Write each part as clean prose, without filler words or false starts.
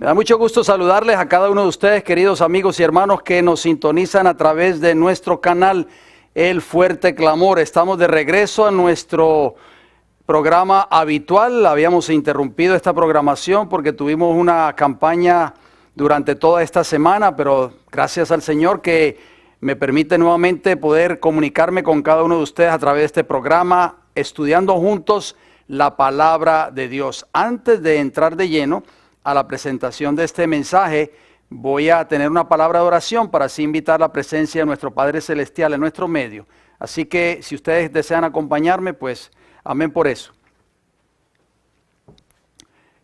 Me da mucho gusto saludarles a cada uno de ustedes, queridos amigos y hermanos que nos sintonizan a través de nuestro canal El Fuerte Clamor. Estamos de regreso a nuestro programa habitual. Habíamos interrumpido esta programación porque tuvimos una campaña durante toda esta semana, pero gracias al Señor que me permite nuevamente poder comunicarme con cada uno de ustedes a través de este programa, estudiando juntos la palabra de Dios. Antes de entrar de lleno a la presentación de este mensaje, voy a tener una palabra de oración para así invitar la presencia de nuestro Padre Celestial en nuestro medio. Así que si ustedes desean acompañarme, pues amén por eso.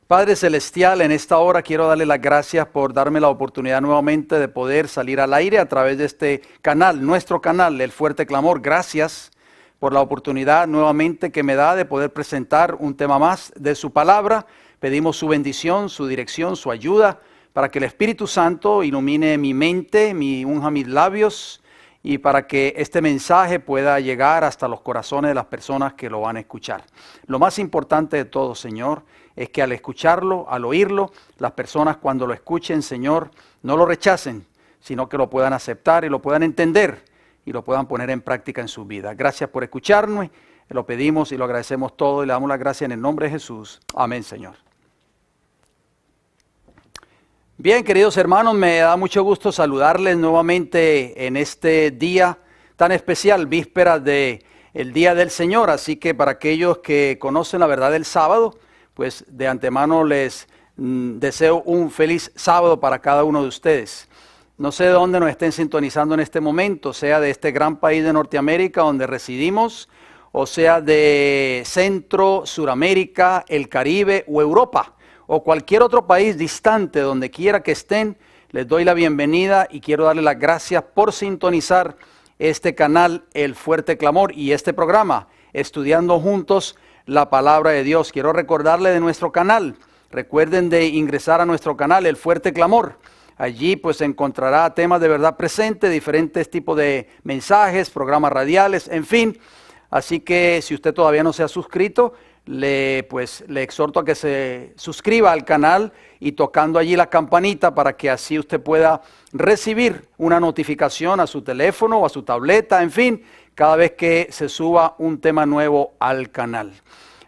Padre Celestial, en esta hora quiero darle las gracias por darme la oportunidad nuevamente de poder salir al aire a través de este canal, nuestro canal, El Fuerte Clamor. Gracias por la oportunidad nuevamente que me da de poder presentar un tema más de su palabra. Pedimos su bendición, su dirección, su ayuda, para que el Espíritu Santo ilumine mi mente, unja mis labios, y para que este mensaje pueda llegar hasta los corazones de las personas que lo van a escuchar. Lo más importante de todo, Señor, es que al escucharlo, al oírlo, las personas cuando lo escuchen, Señor, no lo rechacen, sino que lo puedan aceptar y lo puedan entender y lo puedan poner en práctica en su vida. Gracias por escucharnos, lo pedimos y lo agradecemos todo y le damos las gracias en el nombre de Jesús. Amén, Señor. Bien, queridos hermanos, me da mucho gusto saludarles nuevamente en este día tan especial, víspera del Día del Señor. Así que para aquellos que conocen la verdad del sábado, pues de antemano les deseo un feliz sábado para cada uno de ustedes. No sé de dónde nos estén sintonizando en este momento, sea de este gran país de Norteamérica donde residimos, o sea de Centro, Suramérica, el Caribe o Europa, o cualquier otro país distante, donde quiera que estén. Les doy la bienvenida y quiero darles las gracias por sintonizar este canal, El Fuerte Clamor, y este programa, Estudiando Juntos la Palabra de Dios. Quiero recordarles de nuestro canal. Recuerden de ingresar a nuestro canal, El Fuerte Clamor. Allí pues encontrará temas de verdad presente, diferentes tipos de mensajes, programas radiales, en fin. Así que si usted todavía no se ha suscrito, le exhorto a que se suscriba al canal y tocando allí la campanita para que así usted pueda recibir una notificación a su teléfono o a su tableta, en fin, cada vez que se suba un tema nuevo al canal.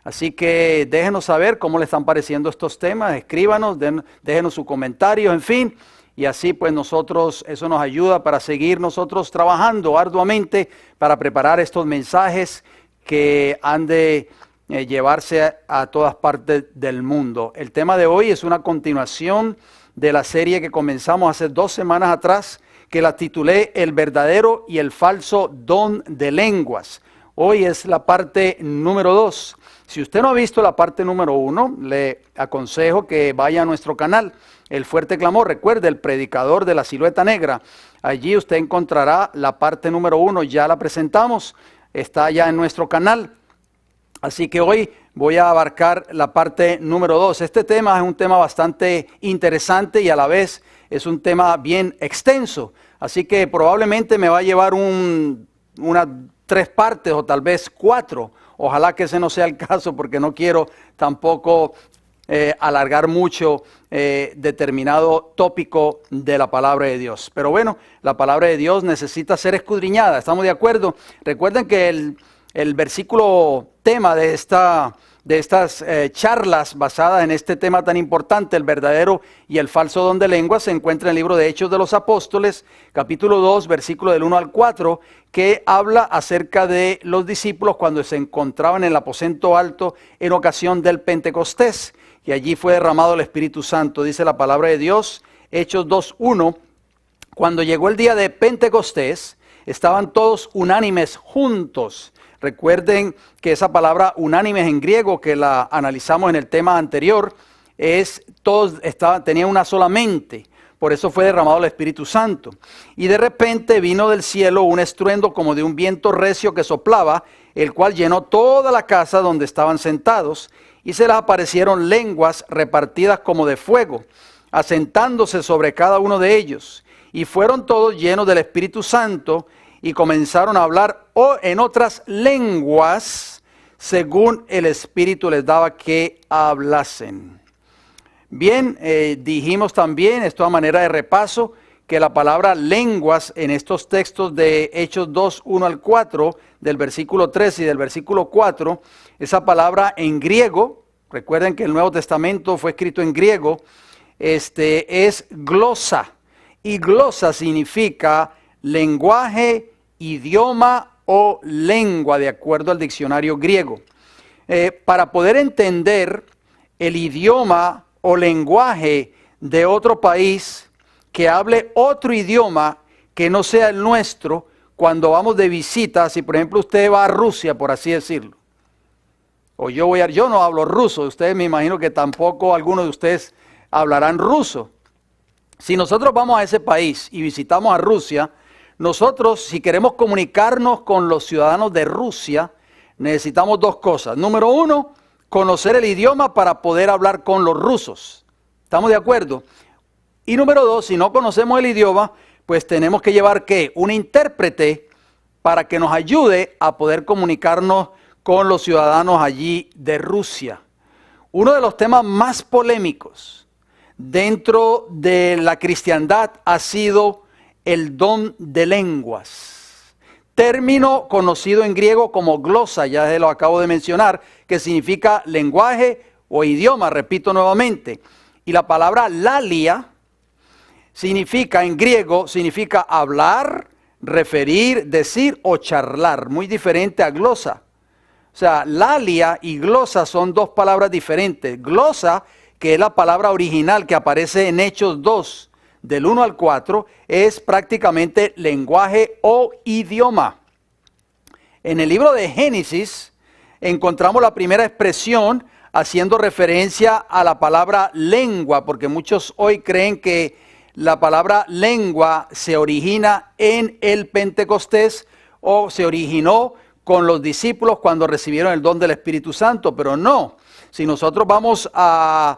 Así que déjenos saber cómo le están pareciendo estos temas, escríbanos, déjenos su comentario, en fin, y así pues eso nos ayuda para seguir nosotros trabajando arduamente para preparar estos mensajes que han de llevarse a todas partes del mundo. El tema de hoy es una continuación de la serie que comenzamos hace 2 semanas atrás, que la titulé El verdadero y el falso don de lenguas. Hoy es la parte número 2. Si usted no ha visto la parte número 1, le aconsejo que vaya a nuestro canal, El Fuerte Clamor. Recuerde, el predicador de la silueta negra. Allí usted encontrará la parte número 1, ya la presentamos, está ya en nuestro canal. Así que hoy voy a abarcar la parte número 2. Este tema es un tema bastante interesante y a la vez es un tema bien extenso. Así que probablemente me va a llevar unas 3 partes o tal vez 4. Ojalá que ese no sea el caso porque no quiero tampoco alargar mucho determinado tópico de la palabra de Dios. Pero bueno, la palabra de Dios necesita ser escudriñada. ¿Estamos de acuerdo? Recuerden que el versículo tema de estas charlas basadas en este tema tan importante, el verdadero y el falso don de lengua, se encuentra en el libro de Hechos de los Apóstoles, capítulo 2, versículo del 1 al 4, que habla acerca de los discípulos cuando se encontraban en el aposento alto en ocasión del Pentecostés, y allí fue derramado el Espíritu Santo. Dice la palabra de Dios, Hechos 2:1, cuando llegó el día de Pentecostés, estaban todos unánimes juntos. Recuerden que esa palabra unánimes en griego, que la analizamos en el tema anterior, tenían una sola mente. Por eso fue derramado el Espíritu Santo. Y de repente vino del cielo un estruendo como de un viento recio que soplaba, el cual llenó toda la casa donde estaban sentados, y se les aparecieron lenguas repartidas como de fuego, asentándose sobre cada uno de ellos. Y fueron todos llenos del Espíritu Santo, y comenzaron a hablar en otras lenguas, según el Espíritu les daba que hablasen. Bien, dijimos también, esto a manera de repaso, que la palabra lenguas en estos textos de Hechos 2, 1 al 4, del versículo 3 y del versículo 4, esa palabra en griego, recuerden que el Nuevo Testamento fue escrito en griego, es glosa. Y glosa significa lenguaje, idioma o lengua, de acuerdo al diccionario griego. Para poder entender el idioma o lenguaje de otro país que hable otro idioma que no sea el nuestro, cuando vamos de visita, si por ejemplo usted va a Rusia, por así decirlo, o yo no hablo ruso, ustedes me imagino que tampoco algunos de ustedes hablarán ruso. Si nosotros vamos a ese país y visitamos a Rusia, nosotros, si queremos comunicarnos con los ciudadanos de Rusia, necesitamos dos cosas. Número uno, conocer el idioma para poder hablar con los rusos. ¿Estamos de acuerdo? Y número dos, si no conocemos el idioma, pues tenemos que llevar, ¿qué? Un intérprete para que nos ayude a poder comunicarnos con los ciudadanos allí de Rusia. Uno de los temas más polémicos dentro de la cristiandad ha sido el don de lenguas, término conocido en griego como glosa, ya se lo acabo de mencionar, que significa lenguaje o idioma, repito nuevamente. Y la palabra lalia significa, en griego, significa hablar, referir, decir o charlar, muy diferente a glosa. O sea, lalia y glosa son dos palabras diferentes. Glosa, que es la palabra original que aparece en Hechos 2, del 1 al 4, es prácticamente lenguaje o idioma. En el libro de Génesis encontramos la primera expresión haciendo referencia a la palabra lengua, porque muchos hoy creen que la palabra lengua se origina en el Pentecostés o se originó con los discípulos cuando recibieron el don del Espíritu Santo, pero no. Si nosotros vamos a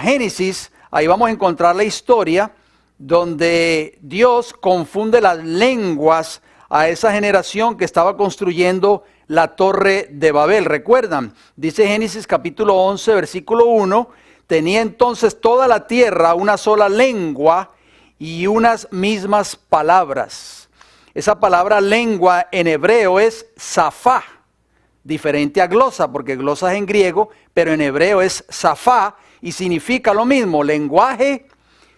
Génesis, ahí vamos a encontrar la historia donde Dios confunde las lenguas a esa generación que estaba construyendo la torre de Babel. ¿Recuerdan? Dice Génesis capítulo 11, versículo 1, tenía entonces toda la tierra una sola lengua y unas mismas palabras. Esa palabra lengua en hebreo es safá, diferente a glosa, porque glosa es en griego, pero en hebreo es safá y significa lo mismo, lenguaje,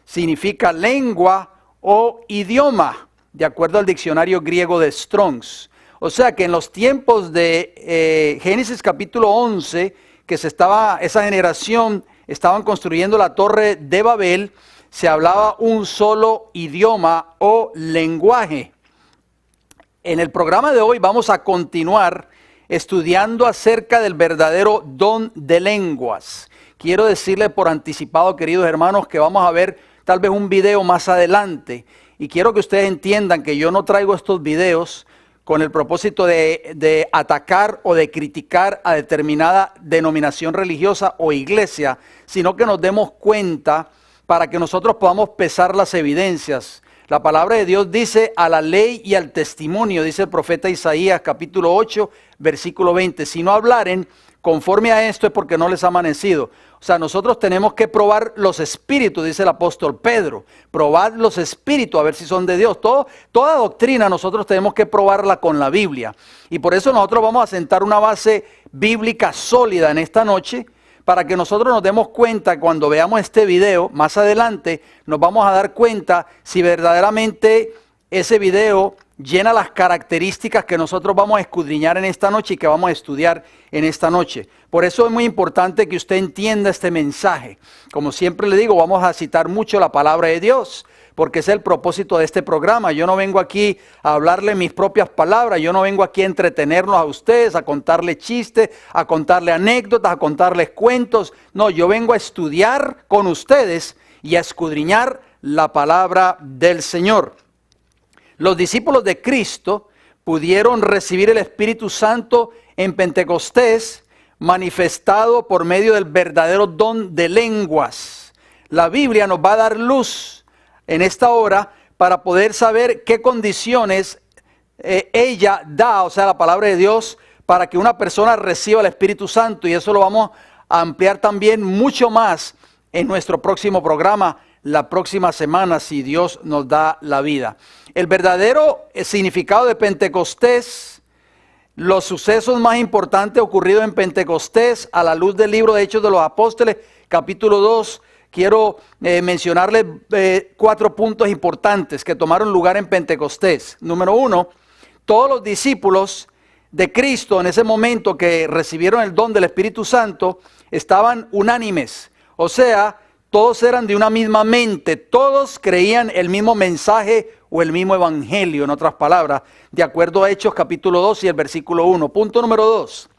significa lengua o idioma, de acuerdo al diccionario griego de Strong's. O sea que en los tiempos de Génesis capítulo 11, que esa generación estaban construyendo la torre de Babel, se hablaba un solo idioma o lenguaje. En el programa de hoy vamos a continuar estudiando acerca del verdadero don de lenguas. Quiero decirle por anticipado, queridos hermanos, que vamos a ver tal vez un video más adelante. Y quiero que ustedes entiendan que yo no traigo estos videos con el propósito de atacar o de criticar a determinada denominación religiosa o iglesia, sino que nos demos cuenta para que nosotros podamos pesar las evidencias. La palabra de Dios dice a la ley y al testimonio, dice el profeta Isaías capítulo 8, versículo 20. Si no hablaren conforme a esto es porque no les ha amanecido. O sea, nosotros tenemos que probar los espíritus, dice el apóstol Pedro. Probad los espíritus a ver si son de Dios. Toda doctrina nosotros tenemos que probarla con la Biblia. Y por eso nosotros vamos a sentar una base bíblica sólida en esta noche, para que nosotros nos demos cuenta cuando veamos este video, más adelante nos vamos a dar cuenta si verdaderamente ese video llena las características que nosotros vamos a escudriñar en esta noche y que vamos a estudiar en esta noche. Por eso es muy importante que usted entienda este mensaje. Como siempre le digo, vamos a citar mucho la palabra de Dios, porque es el propósito de este programa. Yo no vengo aquí a hablarle mis propias palabras, yo no vengo aquí a entretenerlos a ustedes, a contarles chistes, a contarles anécdotas, a contarles cuentos. No, yo vengo a estudiar con ustedes y a escudriñar la palabra del Señor. Los discípulos de Cristo pudieron recibir el Espíritu Santo en Pentecostés, manifestado por medio del verdadero don de lenguas. La Biblia nos va a dar luz en esta hora para poder saber qué condiciones ella da, o sea, la palabra de Dios, para que una persona reciba el Espíritu Santo. Y eso lo vamos a ampliar también mucho más en nuestro próximo programa, la próxima semana, si Dios nos da la vida. El verdadero significado de Pentecostés, los sucesos más importantes ocurridos en Pentecostés, a la luz del libro de Hechos de los Apóstoles, capítulo 2, quiero mencionarles 4 puntos importantes que tomaron lugar en Pentecostés. Número 1, todos los discípulos de Cristo en ese momento que recibieron el don del Espíritu Santo estaban unánimes, o sea, todos eran de una misma mente, todos creían el mismo mensaje o el mismo evangelio, en otras palabras, de acuerdo a Hechos capítulo 2 y el versículo 1. Punto número 2,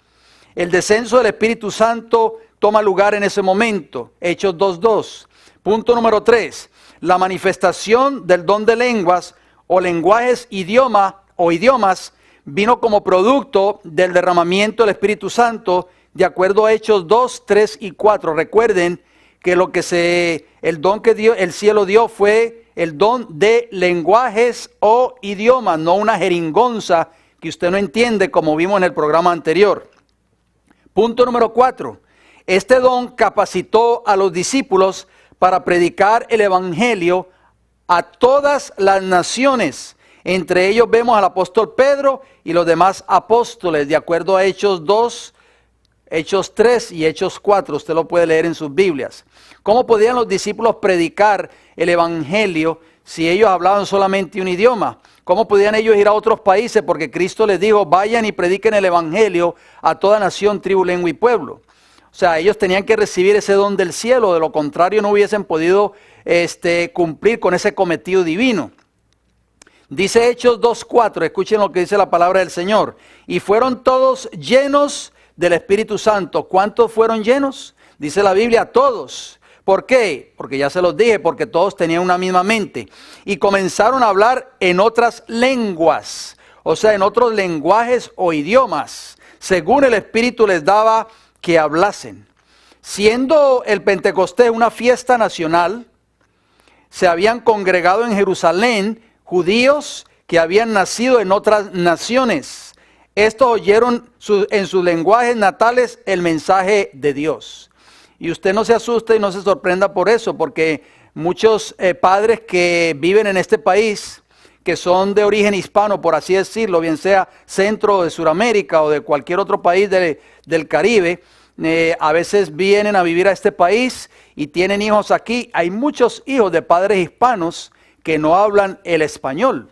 el descenso del Espíritu Santo toma lugar en ese momento, Hechos 2:2. Punto número 3, la manifestación del don de lenguas o lenguajes idiomas vino como producto del derramamiento del Espíritu Santo, de acuerdo a Hechos 2, 3 y 4. Recuerden que el don que el cielo dio fue el don de lenguajes o idiomas, no una jeringonza que usted no entiende, como vimos en el programa anterior. Punto número 4. Este don capacitó a los discípulos para predicar el evangelio a todas las naciones. Entre ellos vemos al apóstol Pedro y los demás apóstoles, de acuerdo a Hechos 2, Hechos 3 y Hechos 4. Usted lo puede leer en sus Biblias. ¿Cómo podían los discípulos predicar el evangelio si ellos hablaban solamente un idioma? ¿Cómo podían ellos ir a otros países? Porque Cristo les dijo, vayan y prediquen el evangelio a toda nación, tribu, lengua y pueblo. O sea, ellos tenían que recibir ese don del cielo, de lo contrario no hubiesen podido cumplir con ese cometido divino. Dice Hechos 2:4, escuchen lo que dice la palabra del Señor. Y fueron todos llenos del Espíritu Santo. ¿Cuántos fueron llenos? Dice la Biblia, todos. ¿Por qué? Porque ya se los dije, porque todos tenían una misma mente. Y comenzaron a hablar en otras lenguas, o sea, en otros lenguajes o idiomas, según el Espíritu les daba que hablasen. Siendo el Pentecostés una fiesta nacional, se habían congregado en Jerusalén judíos que habían nacido en otras naciones. Estos oyeron en sus lenguajes natales el mensaje de Dios. Y usted no se asuste y no se sorprenda por eso, porque muchos padres que viven en este país, que son de origen hispano, por así decirlo, bien sea centro de Sudamérica o de cualquier otro país del Caribe, a veces vienen a vivir a este país y tienen hijos aquí. Hay muchos hijos de padres hispanos que no hablan el español.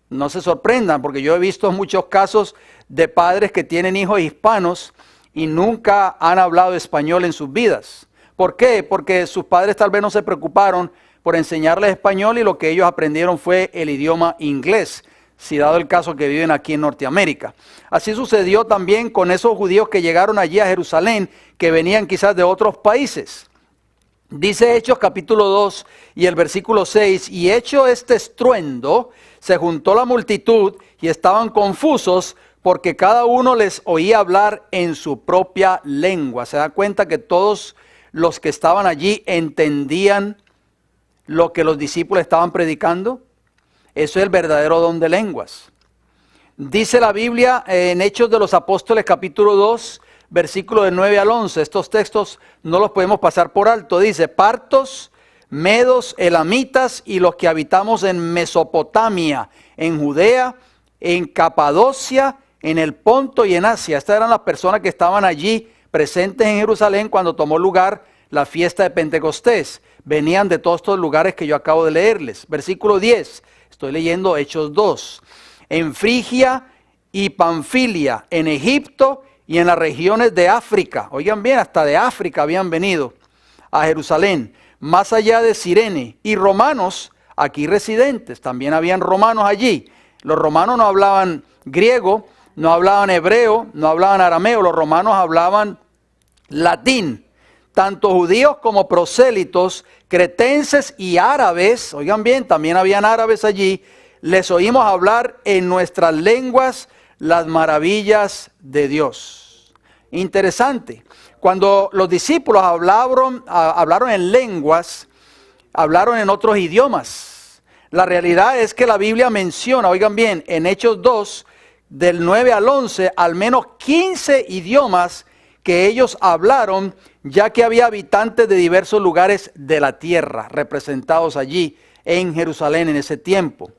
No se sorprendan, porque yo he visto muchos casos de padres que tienen hijos hispanos y nunca han hablado español en sus vidas. ¿Por qué? Porque sus padres tal vez no se preocuparon por enseñarles español y lo que ellos aprendieron fue el idioma inglés, si dado el caso que viven aquí en Norteamérica. Así sucedió también con esos judíos que llegaron allí a Jerusalén, que venían quizás de otros países. Dice Hechos capítulo 2 y el versículo 6, y hecho este estruendo, se juntó la multitud y estaban confusos porque cada uno les oía hablar en su propia lengua. ¿Se da cuenta que todos los que estaban allí entendían lo que los discípulos estaban predicando? Eso es el verdadero don de lenguas. Dice la Biblia en Hechos de los Apóstoles capítulo 2, versículos del 9 al 11. Estos textos no los podemos pasar por alto. Dice, partos, medos, elamitas y los que habitamos en Mesopotamia, en Judea, en Capadocia, en el Ponto y en Asia. Estas eran las personas que estaban allí presentes en Jerusalén cuando tomó lugar la fiesta de Pentecostés. Venían de todos estos lugares que yo acabo de leerles. Versículo 10, estoy leyendo Hechos 2. En Frigia y Panfilia, en Egipto y en las regiones de África. Oigan bien, hasta de África habían venido a Jerusalén. Más allá de Cirene y romanos aquí residentes. También habían romanos allí. Los romanos no hablaban griego, no hablaban hebreo, no hablaban arameo. Los romanos hablaban latín. Tanto judíos como prosélitos, cretenses y árabes, oigan bien, también habían árabes allí, les oímos hablar en nuestras lenguas las maravillas de Dios. Interesante. Cuando los discípulos hablaron en lenguas, hablaron en otros idiomas. La realidad es que la Biblia menciona, oigan bien, en Hechos 2, del 9 al 11, al menos 15 idiomas que ellos hablaron, ya que había habitantes de diversos lugares de la tierra representados allí en Jerusalén en ese tiempo.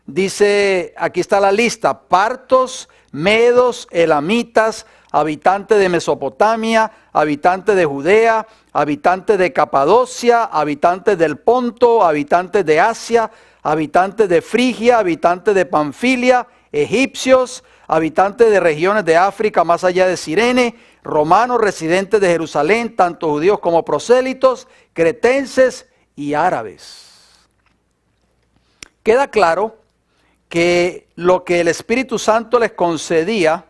Dice, aquí está la lista: partos, medos, elamitas, habitantes de Mesopotamia, habitantes de Judea, habitantes de Capadocia, habitantes del Ponto, habitantes de Asia, habitantes de Frigia, habitantes de Panfilia, egipcios, habitantes de regiones de África más allá de Cirene, romanos residentes de Jerusalén, tanto judíos como prosélitos, cretenses y árabes. Queda claro que lo que el Espíritu Santo les concedía,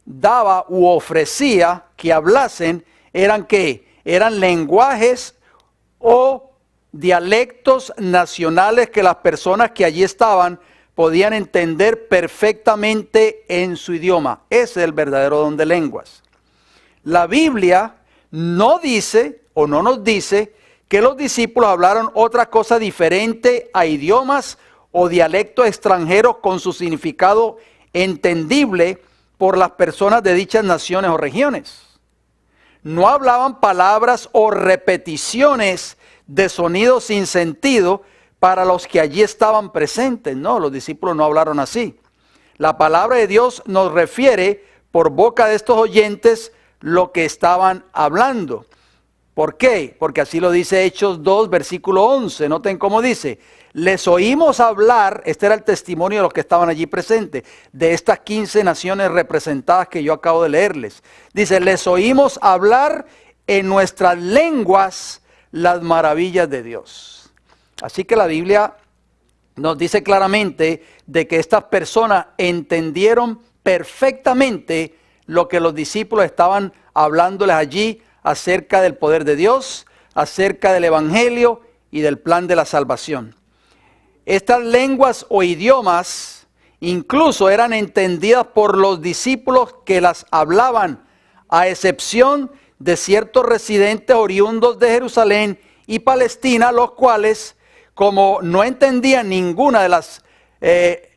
daba u ofrecía que hablasen, eran ¿qué? Eran lenguajes o dialectos nacionales que las personas que allí estaban podían entender perfectamente en su idioma. Ese es el verdadero don de lenguas. La Biblia no dice o no nos dice que los discípulos hablaron otra cosa diferente a idiomas o dialectos extranjeros con su significado entendible por las personas de dichas naciones o regiones. No hablaban palabras o repeticiones de sonidos sin sentido para los que allí estaban presentes. No, los discípulos no hablaron así. La palabra de Dios nos refiere por boca de estos oyentes lo que estaban hablando. ¿Por qué? Porque así lo dice Hechos 2, versículo 11. Noten cómo dice: les oímos hablar, este era el testimonio de los que estaban allí presentes, de estas 15 naciones representadas que yo acabo de leerles. Dice, les oímos hablar en nuestras lenguas las maravillas de Dios. Así que la Biblia nos dice claramente de que estas personas entendieron perfectamente lo que los discípulos estaban hablándoles allí acerca del poder de Dios, acerca del Evangelio y del plan de la salvación. Estas lenguas o idiomas incluso eran entendidas por los discípulos que las hablaban, a excepción de ciertos residentes oriundos de Jerusalén y Palestina, los cuales, como no entendían ninguna de las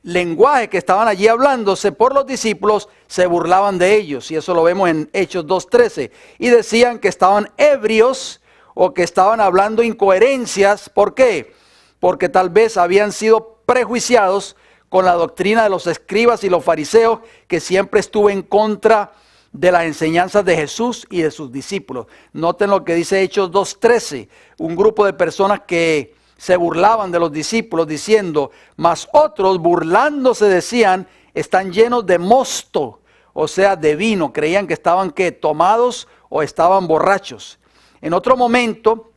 lenguajes que estaban allí hablándose por los discípulos, se burlaban de ellos, y eso lo vemos en Hechos 2:13, y decían que estaban ebrios o que estaban hablando incoherencias. ¿Por qué? Porque tal vez habían sido prejuiciados con la doctrina de los escribas y los fariseos, que siempre estuvo en contra de las enseñanzas de Jesús y de sus discípulos. Noten lo que dice Hechos 2:13, un grupo de personas que se burlaban de los discípulos diciendo, mas otros burlándose decían, están llenos de mosto, o sea, de vino. Creían que estaban ¿qué? Tomados o estaban borrachos. En otro momento,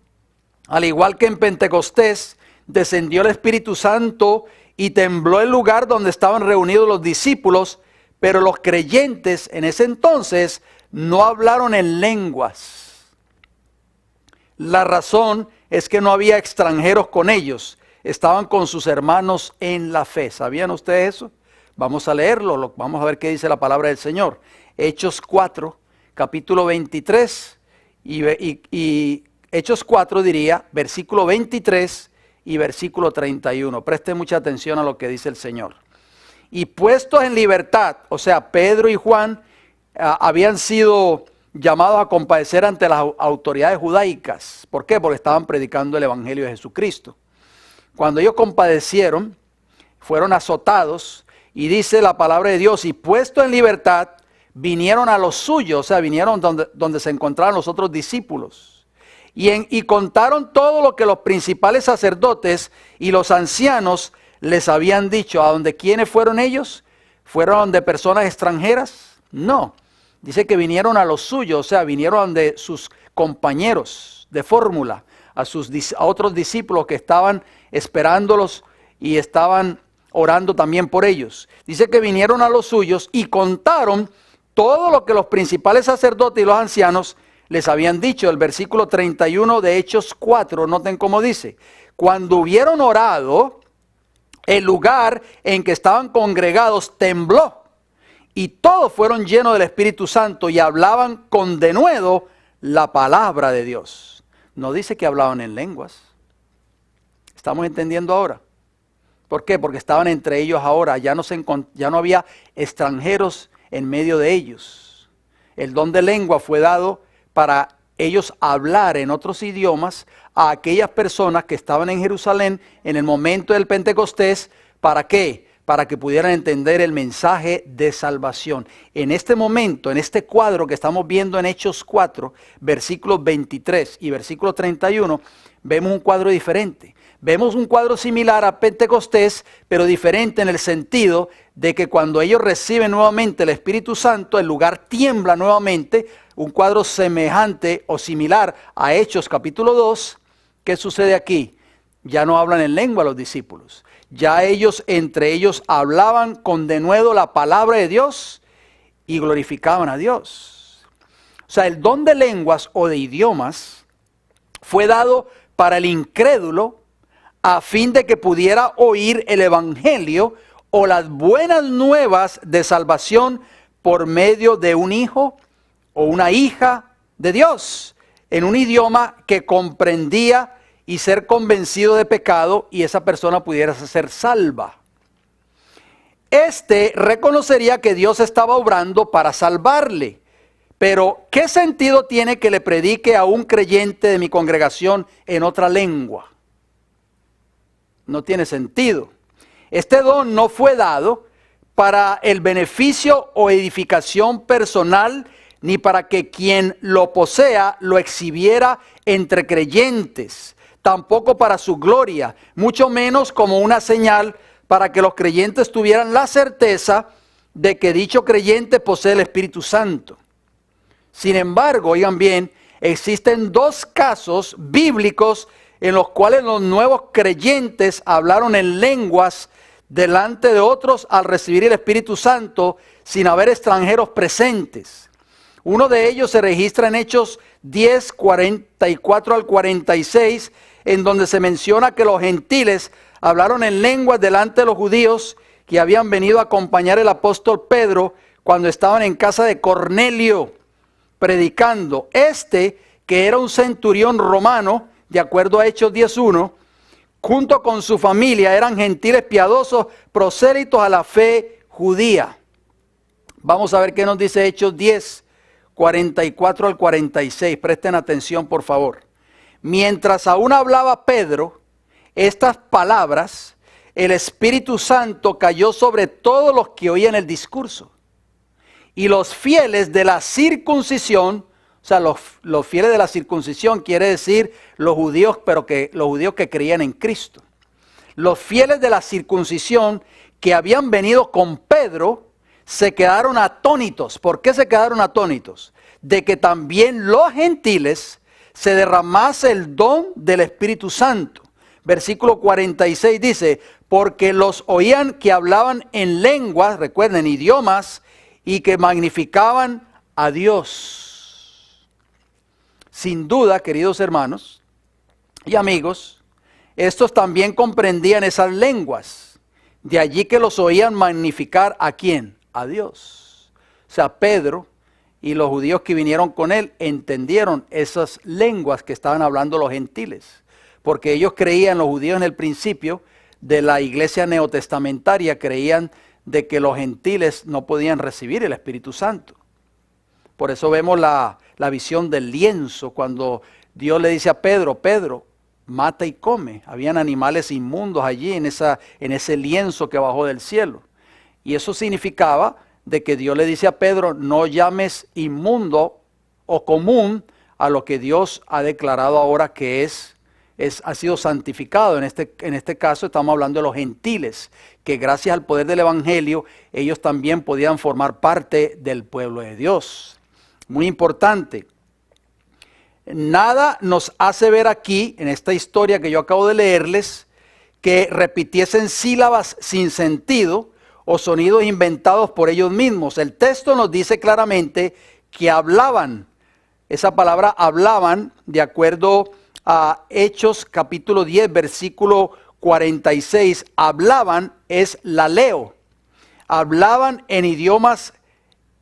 al igual que en Pentecostés, descendió el Espíritu Santo y tembló el lugar donde estaban reunidos los discípulos, pero los creyentes en ese entonces no hablaron en lenguas. La razón es que no había extranjeros con ellos, estaban con sus hermanos en la fe. ¿Sabían ustedes eso? Vamos a leerlo, vamos a ver qué dice la palabra del Señor. Hechos 4, capítulo 23, y Hechos 4 diría, versículo 23 y versículo 31. Preste mucha atención a lo que dice el Señor. Y puestos en libertad, o sea, Pedro y Juan habían sido llamados a compadecer ante las autoridades judaicas. ¿Por qué? Porque estaban predicando el Evangelio de Jesucristo. Cuando ellos compadecieron, fueron azotados, y dice la palabra de Dios, y puestos en libertad, vinieron a los suyos, o sea, vinieron donde se encontraban los otros discípulos. Y contaron todo lo que los principales sacerdotes y los ancianos les habían dicho. ¿A dónde quiénes fueron ellos? ¿Fueron de personas extranjeras? No. Dice que vinieron a los suyos, o sea, vinieron de sus compañeros de fórmula, a otros discípulos que estaban esperándolos y estaban orando también por ellos. Dice que vinieron a los suyos y contaron todo lo que los principales sacerdotes y los ancianos les habían dicho. El versículo 31 de Hechos 4, noten cómo dice: cuando hubieron orado, el lugar en que estaban congregados tembló, y todos fueron llenos del Espíritu Santo y hablaban con denuedo la palabra de Dios. No dice que hablaban en lenguas. ¿Estamos entendiendo ahora? ¿Por qué? Porque estaban entre ellos ahora, ya no había extranjeros en medio de ellos. El don de lengua fue dado para ellos hablar en otros idiomas a aquellas personas que estaban en Jerusalén en el momento del Pentecostés. ¿Para qué? Para que pudieran entender el mensaje de salvación. En este momento, en este cuadro que estamos viendo en Hechos 4, versículos 23 y versículo 31, vemos un cuadro diferente. Vemos un cuadro similar a Pentecostés, pero diferente en el sentido de que cuando ellos reciben nuevamente el Espíritu Santo, el lugar tiembla nuevamente. Un cuadro semejante o similar a Hechos capítulo 2. ¿Qué sucede aquí? Ya no hablan en lengua los discípulos. Ya ellos, entre ellos, hablaban con denuedo la palabra de Dios y glorificaban a Dios. O sea, el don de lenguas o de idiomas fue dado para el incrédulo a fin de que pudiera oír el evangelio o las buenas nuevas de salvación por medio de un hijo o una hija de Dios, en un idioma que comprendía y ser convencido de pecado y esa persona pudiera ser salva. Este reconocería que Dios estaba obrando para salvarle. Pero, ¿qué sentido tiene que le predique a un creyente de mi congregación en otra lengua? No tiene sentido. Este don no fue dado para el beneficio o edificación personal, ni para que quien lo posea lo exhibiera entre creyentes, tampoco para su gloria, mucho menos como una señal para que los creyentes tuvieran la certeza de que dicho creyente posee el Espíritu Santo. Sin embargo, oigan bien, existen dos casos bíblicos en los cuales los nuevos creyentes hablaron en lenguas delante de otros al recibir el Espíritu Santo sin haber extranjeros presentes. Uno de ellos se registra en Hechos 10, 44 al 46, en donde se menciona que los gentiles hablaron en lenguas delante de los judíos que habían venido a acompañar al apóstol Pedro cuando estaban en casa de Cornelio predicando. Que era un centurión romano, de acuerdo a Hechos 10:1, junto con su familia, eran gentiles piadosos, prosélitos a la fe judía. Vamos a ver qué nos dice Hechos 10, 44 al 46. Presten atención, por favor. Mientras aún hablaba Pedro estas palabras, el Espíritu Santo cayó sobre todos los que oían el discurso. Y los fieles de la circuncisión, o sea, los fieles de la circuncisión quiere decir los judíos, pero que los judíos que creían en Cristo. Los fieles de la circuncisión que habían venido con Pedro se quedaron atónitos. ¿Por qué se quedaron atónitos? De que también los gentiles se derramase el don del Espíritu Santo. Versículo 46 dice, porque los oían que hablaban en lenguas, recuerden, idiomas, y que magnificaban a Dios. Sin duda, queridos hermanos y amigos, estos también comprendían esas lenguas. De allí que los oían magnificar ¿a quién? A Dios. O sea, Pedro y los judíos que vinieron con él entendieron esas lenguas que estaban hablando los gentiles. Porque ellos creían, los judíos en el principio de la iglesia neotestamentaria, creían de que los gentiles no podían recibir el Espíritu Santo. Por eso vemos la visión del lienzo, cuando Dios le dice a Pedro, Pedro, mata y come. Habían animales inmundos allí en ese lienzo que bajó del cielo. Y eso significaba de que Dios le dice a Pedro, no llames inmundo o común a lo que Dios ha declarado ahora que ha sido santificado. En este caso estamos hablando de los gentiles, que gracias al poder del evangelio, ellos también podían formar parte del pueblo de Dios. Muy importante. Nada nos hace ver aquí, en esta historia que yo acabo de leerles, que repitiesen sílabas sin sentido o sonidos inventados por ellos mismos. El texto nos dice claramente que hablaban. Esa palabra hablaban, de acuerdo a Hechos capítulo 10, versículo 46, hablaban es laleo. Hablaban en idiomas,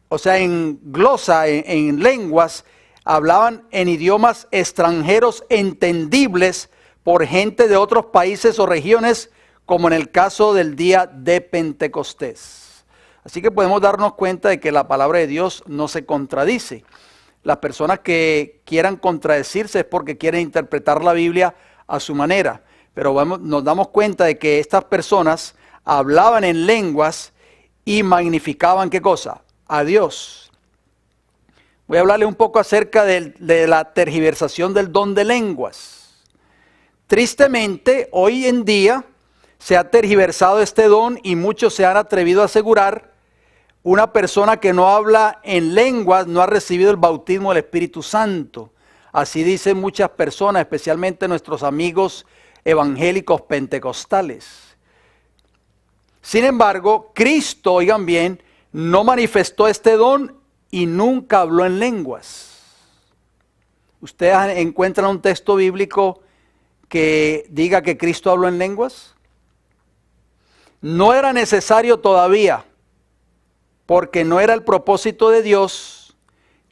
o sea, en glosa, en lenguas, hablaban en idiomas extranjeros entendibles por gente de otros países o regiones, como en el caso del día de Pentecostés. Así que podemos darnos cuenta de que la palabra de Dios no se contradice. Las personas que quieran contradecirse es porque quieren interpretar la Biblia a su manera. Pero nos damos cuenta de que estas personas hablaban en lenguas y magnificaban ¿qué cosa? A Dios. Voy a hablarle un poco acerca de la tergiversación del don de lenguas. Tristemente, hoy en día se ha tergiversado este don y muchos se han atrevido a asegurar: una persona que no habla en lenguas no ha recibido el bautismo del Espíritu Santo. Así dicen muchas personas, especialmente nuestros amigos evangélicos pentecostales. Sin embargo, Cristo, oigan bien, no manifestó este don y nunca habló en lenguas. ¿Ustedes encuentran un texto bíblico que diga que Cristo habló en lenguas? No era necesario todavía, porque no era el propósito de Dios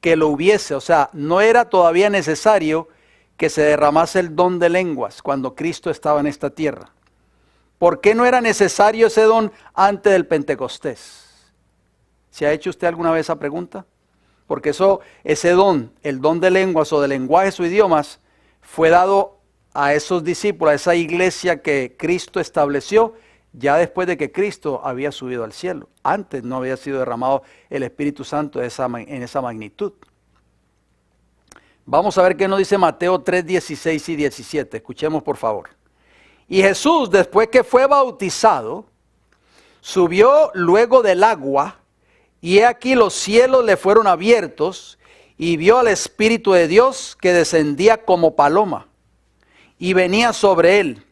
que lo hubiese. O sea, no era todavía necesario que se derramase el don de lenguas cuando Cristo estaba en esta tierra. ¿Por qué no era necesario ese don antes del Pentecostés? ¿Se ha hecho usted alguna vez esa pregunta? Porque ese don, el don de lenguas o de lenguajes o idiomas, fue dado a esos discípulos, a esa iglesia que Cristo estableció, ya después de que Cristo había subido al cielo. Antes no había sido derramado el Espíritu Santo en esa magnitud. Vamos a ver qué nos dice Mateo 3, 16 y 17. Escuchemos por favor. Y Jesús, después que fue bautizado, subió luego del agua, y he aquí los cielos le fueron abiertos, y vio al Espíritu de Dios que descendía como paloma, y venía sobre él.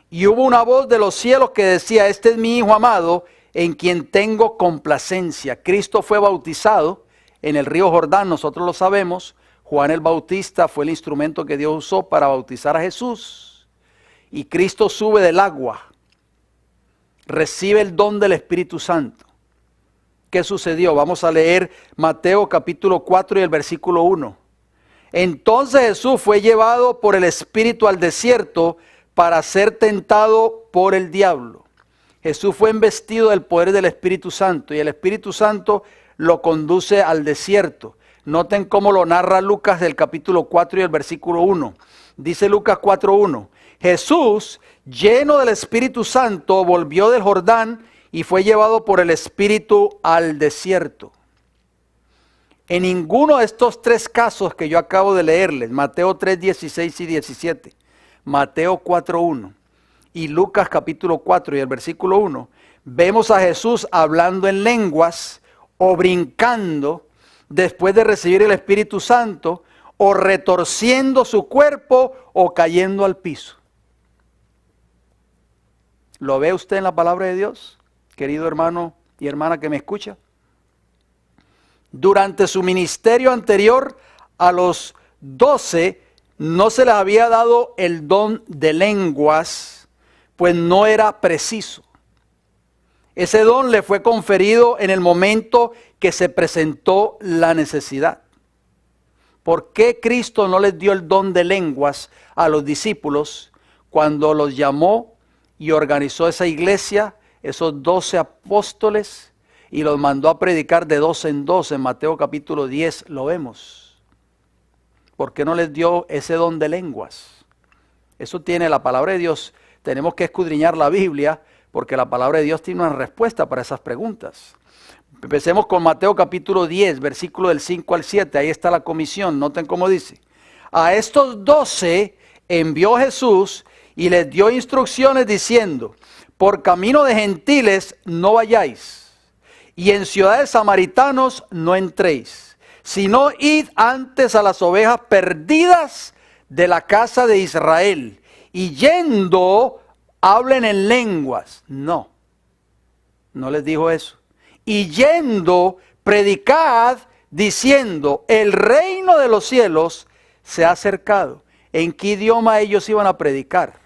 Y hubo una voz de los cielos que decía: este es mi Hijo amado, en quien tengo complacencia. Cristo fue bautizado en el río Jordán, nosotros lo sabemos. Juan el Bautista fue el instrumento que Dios usó para bautizar a Jesús. Y Cristo sube del agua, recibe el don del Espíritu Santo. ¿Qué sucedió? Vamos a leer Mateo capítulo 4 y el versículo 1. Entonces Jesús fue llevado por el Espíritu al desierto para ser tentado por el diablo. Jesús fue investido del poder del Espíritu Santo y el Espíritu Santo lo conduce al desierto. Noten cómo lo narra Lucas del capítulo 4 y el versículo 1. Dice Lucas 4:1. Jesús, lleno del Espíritu Santo, volvió del Jordán y fue llevado por el Espíritu al desierto. En ninguno de estos tres casos que yo acabo de leerles, Mateo 3, 16 y 17, Mateo 4:1 y Lucas capítulo 4 y el versículo 1, vemos a Jesús hablando en lenguas o brincando después de recibir el Espíritu Santo, o retorciendo su cuerpo o cayendo al piso. ¿Lo ve usted en la palabra de Dios, querido hermano y hermana que me escucha? Durante su ministerio anterior a los 12, no se les había dado el don de lenguas, pues no era preciso. Ese don le fue conferido en el momento que se presentó la necesidad. ¿Por qué Cristo no les dio el don de lenguas a los discípulos cuando los llamó y organizó esa iglesia, esos 12 apóstoles, y los mandó a predicar de 2 en 2? En Mateo capítulo 10 lo vemos. ¿Por qué no les dio ese don de lenguas? Eso tiene la palabra de Dios. Tenemos que escudriñar la Biblia, porque la palabra de Dios tiene una respuesta para esas preguntas. Empecemos con Mateo capítulo 10, versículo del 5 al 7. Ahí está la comisión. Noten cómo dice. A estos 12 envió Jesús y les dio instrucciones diciendo: por camino de gentiles no vayáis, y en ciudades samaritanos no entréis, sino id antes a las ovejas perdidas de la casa de Israel, y yendo hablen en lenguas. No les dijo eso. Y yendo, predicad diciendo: el reino de los cielos se ha acercado. ¿En qué idioma ellos iban a predicar?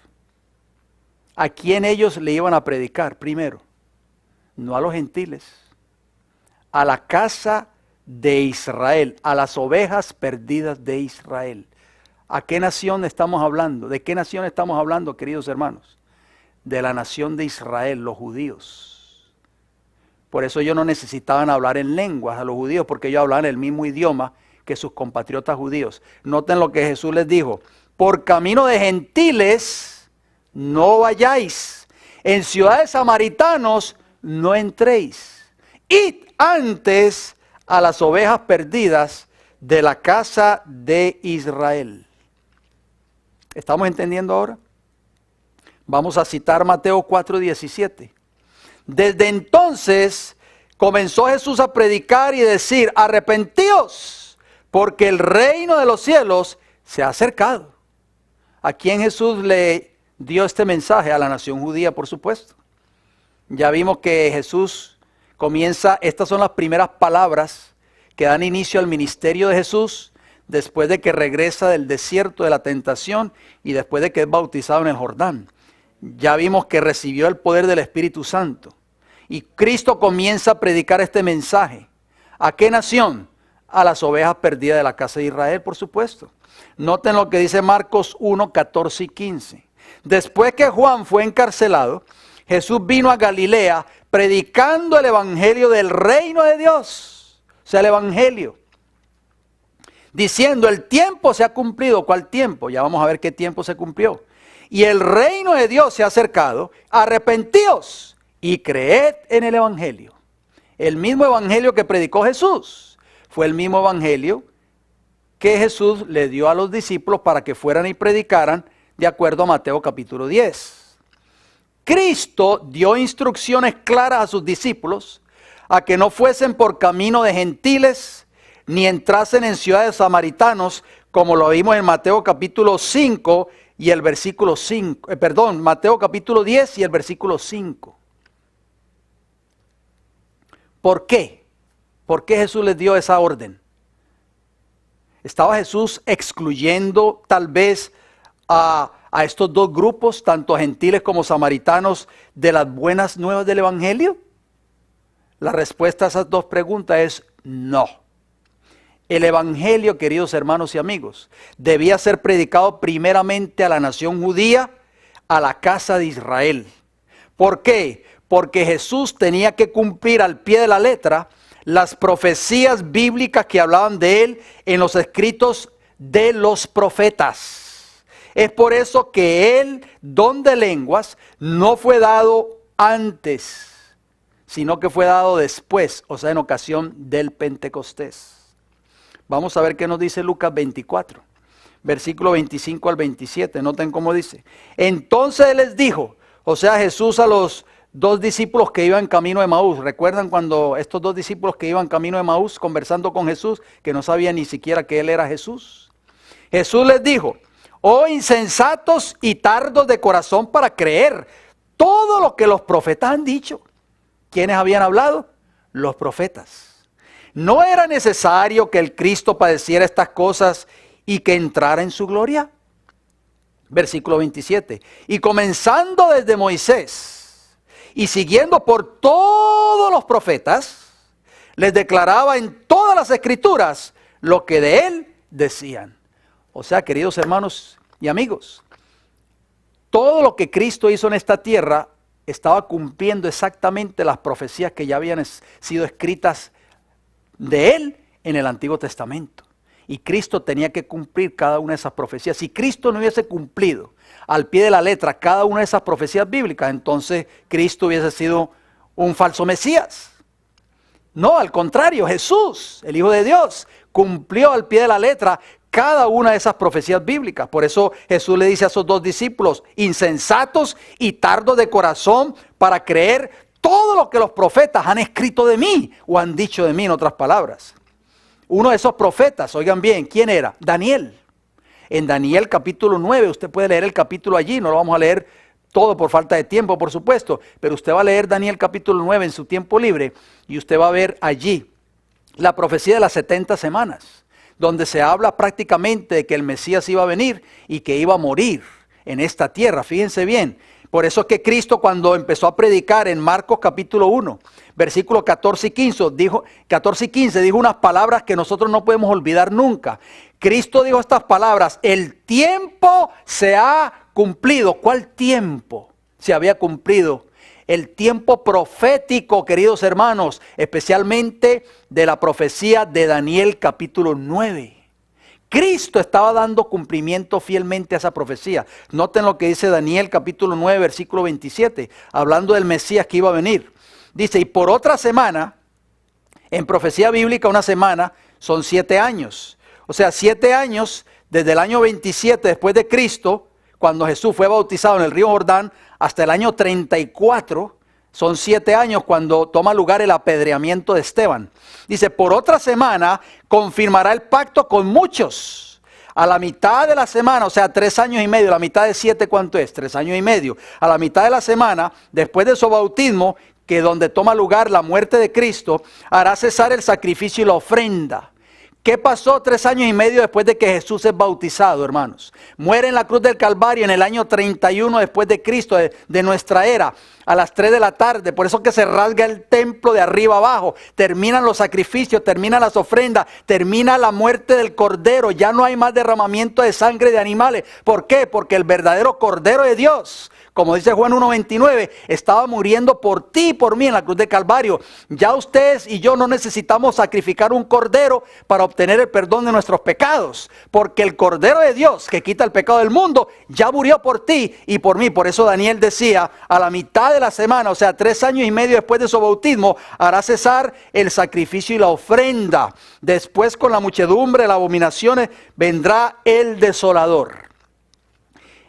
¿A quién ellos le iban a predicar primero? No a los gentiles, a la casa de Israel, a las ovejas perdidas de Israel. ¿A qué nación estamos hablando? ¿De qué nación estamos hablando, queridos hermanos? De la nación de Israel, los judíos. Por eso ellos no necesitaban hablar en lenguas a los judíos, porque ellos hablaban el mismo idioma que sus compatriotas judíos. Noten lo que Jesús les dijo: por camino de gentiles no vayáis, en ciudades samaritanos no entréis. Id antes a las ovejas perdidas de la casa de Israel. ¿Estamos entendiendo ahora? Vamos a citar Mateo 4:17. Desde entonces comenzó Jesús a predicar y decir: arrepentíos, porque el reino de los cielos se ha acercado. ¿A quién Jesús le dio este mensaje? A la nación judía, por supuesto. Ya vimos que Jesús comienza, estas son las primeras palabras que dan inicio al ministerio de Jesús después de que regresa del desierto de la tentación y después de que es bautizado en el Jordán. Ya vimos que recibió el poder del Espíritu Santo. Y Cristo comienza a predicar este mensaje. ¿A qué nación? A las ovejas perdidas de la casa de Israel, por supuesto. Noten lo que dice Marcos 1, 14 y 15. Después que Juan fue encarcelado, Jesús vino a Galilea predicando el evangelio del reino de Dios. O sea, el evangelio. Diciendo: el tiempo se ha cumplido. ¿Cuál tiempo? Ya vamos a ver qué tiempo se cumplió. Y el reino de Dios se ha acercado. Arrepentíos y creed en el evangelio. El mismo evangelio que predicó Jesús fue el mismo evangelio que Jesús le dio a los discípulos para que fueran y predicaran, de acuerdo a Mateo capítulo 10. Cristo dio instrucciones claras a sus discípulos a que no fuesen por camino de gentiles, ni entrasen en ciudades samaritanos, como lo vimos en Mateo capítulo 5 y el versículo 5, Mateo capítulo 10 y el versículo 5. ¿Por qué? ¿Por qué Jesús les dio esa orden? ¿Estaba Jesús excluyendo tal vez a estos dos grupos, tanto gentiles como samaritanos, de las buenas nuevas del evangelio? La respuesta a esas dos preguntas es no. El evangelio, queridos hermanos y amigos, debía ser predicado primeramente a la nación judía, a la casa de Israel. ¿Por qué? Porque Jesús tenía que cumplir al pie de la letra las profecías bíblicas que hablaban de él en los escritos de los profetas. Es por eso que el don de lenguas no fue dado antes, sino que fue dado después, o sea, en ocasión del Pentecostés. Vamos a ver qué nos dice Lucas 24, versículo 25 al 27. Noten cómo dice: entonces él les dijo, o sea, Jesús a los dos discípulos que iban camino de Emaús. ¿Recuerdan cuando estos dos discípulos que iban camino de Emaús conversando con Jesús, que no sabían ni siquiera que él era Jesús? Jesús les dijo: oh insensatos y tardos de corazón para creer todo lo que los profetas han dicho. ¿Quiénes habían hablado? Los profetas. ¿No era necesario que el Cristo padeciera estas cosas y que entrara en su gloria? Versículo 27. Y comenzando desde Moisés y siguiendo por todos los profetas, les declaraba en todas las escrituras lo que de él decían. O sea, queridos hermanos y amigos, todo lo que Cristo hizo en esta tierra estaba cumpliendo exactamente las profecías que ya habían sido escritas de él en el Antiguo Testamento. Y Cristo tenía que cumplir cada una de esas profecías. Si Cristo no hubiese cumplido al pie de la letra cada una de esas profecías bíblicas, entonces Cristo hubiese sido un falso Mesías. No, al contrario, Jesús, el Hijo de Dios, cumplió al pie de la letra cada una de esas profecías bíblicas. Por eso Jesús le dice a esos dos discípulos: insensatos y tardos de corazón para creer todo lo que los profetas han escrito de mí o han dicho de mí, en otras palabras. Uno de esos profetas, oigan bien, ¿quién era? Daniel. En Daniel capítulo 9, usted puede leer el capítulo allí, no lo vamos a leer todo por falta de tiempo, por supuesto, pero usted va a leer Daniel capítulo 9 en su tiempo libre y usted va a ver allí la profecía de las 70 semanas, donde se habla prácticamente de que el Mesías iba a venir y que iba a morir en esta tierra. Fíjense bien. Por eso es que Cristo, cuando empezó a predicar en Marcos capítulo 1, versículos 14 y 15, dijo unas palabras que nosotros no podemos olvidar nunca. Cristo dijo estas palabras: el tiempo se ha cumplido. ¿Cuál tiempo se había cumplido? el tiempo profético, queridos hermanos, especialmente de la profecía de Daniel capítulo 9. Cristo estaba dando cumplimiento fielmente a esa profecía. Noten lo que dice Daniel capítulo 9, versículo 27, hablando del Mesías que iba a venir. Dice, y por otra semana, en profecía bíblica una semana son 7 años. O sea, 7 años desde el año 27 después de Cristo, cuando Jesús fue bautizado en el río Jordán, hasta el año 34, son 7 años cuando toma lugar el apedreamiento de Esteban. Dice, por otra semana confirmará el pacto con muchos. A la mitad de la semana, o sea, 3 años y medio, la mitad de 7, ¿cuánto es? 3 años y medio. A la mitad de la semana, después de su bautismo, que donde toma lugar la muerte de Cristo, hará cesar el sacrificio y la ofrenda. ¿Qué pasó 3 años y medio después de que Jesús es bautizado, hermanos? Muere en la cruz del Calvario en el año 31 después de Cristo, de nuestra era, a las 3 de la tarde. Por eso que se rasga el templo de arriba abajo. Terminan los sacrificios, terminan las ofrendas, termina la muerte del Cordero. Ya no hay más derramamiento de sangre de animales. ¿Por qué? Porque el verdadero Cordero de Dios, como dice Juan 1:29, estaba muriendo por ti y por mí en la cruz del Calvario. Ya ustedes y yo no necesitamos sacrificar un cordero para obtener el perdón de nuestros pecados. Porque el Cordero de Dios, que quita el pecado del mundo, ya murió por ti y por mí. Por eso Daniel decía, a la mitad de la semana, o sea, 3 años y medio después de su bautismo, hará cesar el sacrificio y la ofrenda. Después, con la muchedumbre de las abominaciones, vendrá el desolador.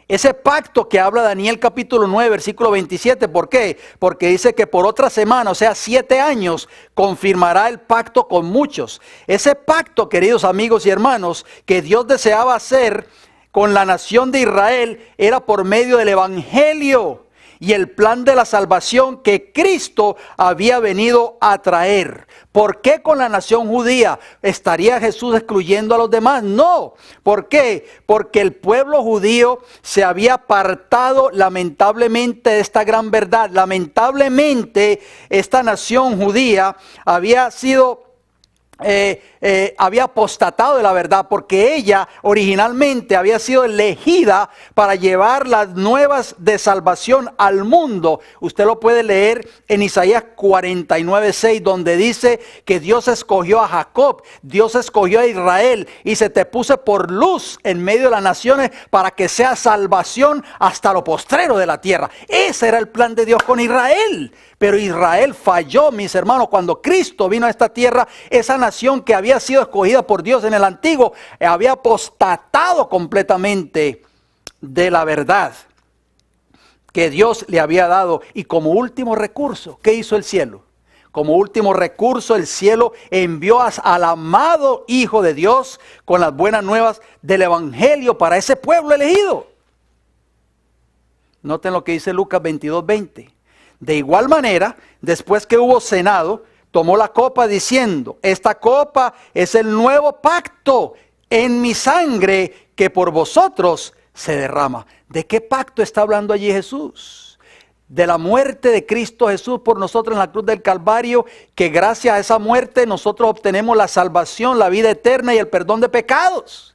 Ese pacto que habla Daniel capítulo 9, versículo 27, ¿por qué? Porque dice que por otra semana, o sea, 7 años, confirmará el pacto con muchos. Ese pacto, queridos amigos y hermanos, que Dios deseaba hacer con la nación de Israel, era por medio del evangelio y el plan de la salvación que Cristo había venido a traer. ¿Por qué con la nación judía? ¿Estaría Jesús excluyendo a los demás? No. ¿Por qué? Porque el pueblo judío se había apartado lamentablemente de esta gran verdad. Lamentablemente esta nación judía había sido... había apostatado de la verdad, porque ella originalmente había sido elegida para llevar las nuevas de salvación al mundo. Usted lo puede leer en Isaías 49:6, donde dice que Dios escogió a Jacob, Dios escogió a Israel, y se te puse por luz en medio de las naciones para que sea salvación hasta lo postrero de la tierra. Ese era el plan de Dios con Israel. Pero Israel falló, mis hermanos. Cuando Cristo vino a esta tierra, esa nación que había sido escogida por Dios en el antiguo, había apostatado completamente de la verdad que Dios le había dado. Y como último recurso, ¿qué hizo el cielo? Como último recurso, el cielo envió al amado Hijo de Dios con las buenas nuevas del Evangelio para ese pueblo elegido. Noten lo que dice Lucas 22:20. De igual manera, después que hubo cenado, tomó la copa diciendo, esta copa es el nuevo pacto en mi sangre que por vosotros se derrama. ¿De qué pacto está hablando allí Jesús? De la muerte de Cristo Jesús por nosotros en la cruz del Calvario, que gracias a esa muerte nosotros obtenemos la salvación, la vida eterna y el perdón de pecados.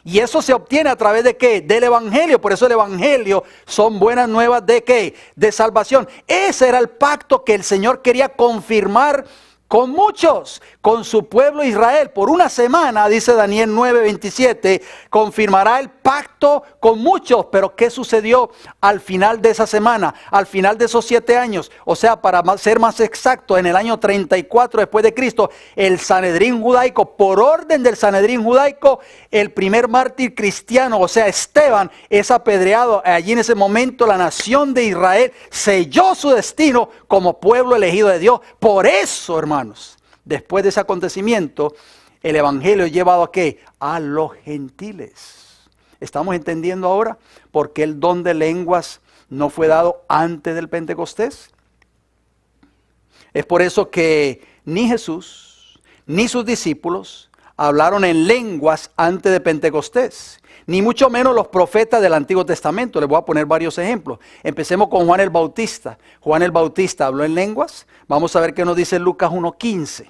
Y eso se obtiene a través de ¿qué? Del Evangelio. Por eso el Evangelio son buenas nuevas de ¿qué? De salvación. Ese era el pacto que el Señor quería confirmar con muchos, con su pueblo Israel. Por una semana, dice Daniel 9:27, confirmará el pacto con muchos. Pero ¿qué sucedió al final de esa semana? Al final de esos 7 años, o sea, para ser más exacto, en el año 34 después de Cristo, el Sanedrín judaico, por orden del Sanedrín judaico, el primer mártir cristiano, o sea, Esteban, es apedreado. Allí en ese momento la nación de Israel selló su destino como pueblo elegido de Dios. Por eso, hermanos, después de ese acontecimiento, el evangelio es llevado ¿a qué? A los gentiles. ¿Estamos entendiendo ahora por qué el don de lenguas no fue dado antes del Pentecostés? Es por eso que ni Jesús ni sus discípulos hablaron en lenguas antes de Pentecostés, ni mucho menos los profetas del Antiguo Testamento. Les voy a poner varios ejemplos. Empecemos con Juan el Bautista. Juan el Bautista habló en lenguas. Vamos a ver qué nos dice Lucas 1:15.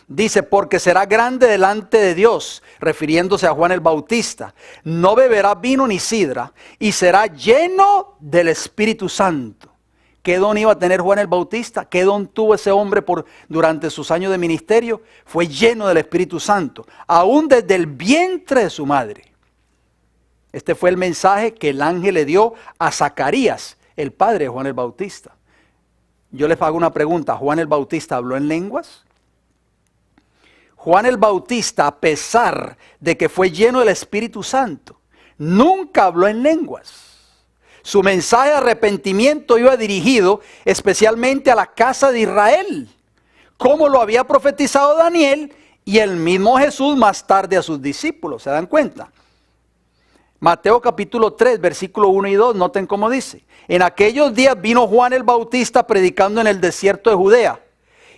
Dice, porque será grande delante de Dios, refiriéndose a Juan el Bautista. No beberá vino ni sidra, y será lleno del Espíritu Santo. ¿Qué don iba a tener Juan el Bautista? ¿Qué don tuvo ese hombre durante sus años de ministerio? Fue lleno del Espíritu Santo, aún desde el vientre de su madre. Este fue el mensaje que el ángel le dio a Zacarías, el padre de Juan el Bautista. Yo les hago una pregunta, ¿Juan el Bautista habló en lenguas? Juan el Bautista, a pesar de que fue lleno del Espíritu Santo, nunca habló en lenguas. Su mensaje de arrepentimiento iba dirigido especialmente a la casa de Israel, como lo había profetizado Daniel y el mismo Jesús más tarde a sus discípulos. ¿Se dan cuenta? Mateo capítulo 3, versículo 1 y 2, noten cómo dice. En aquellos días vino Juan el Bautista predicando en el desierto de Judea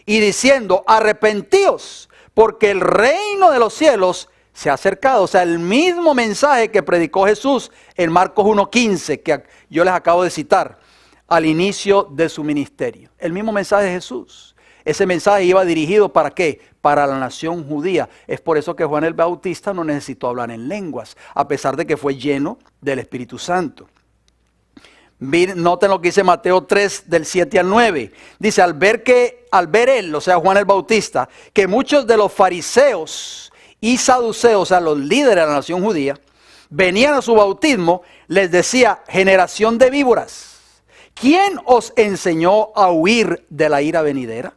y diciendo, arrepentíos, porque el reino de los cielos se ha acercado. O sea, el mismo mensaje que predicó Jesús en Marcos 1:15, que yo les acabo de citar, al inicio de su ministerio. El mismo mensaje de Jesús. Ese mensaje iba dirigido ¿para qué? Para la nación judía. Es por eso que Juan el Bautista no necesitó hablar en lenguas, a pesar de que fue lleno del Espíritu Santo. Noten lo que dice Mateo 3, del 7 al 9. Dice, al ver él, o sea Juan el Bautista, que muchos de los fariseos y saduceos, o sea los líderes de la nación judía, venían a su bautismo, les decía, generación de víboras, ¿quién os enseñó a huir de la ira venidera?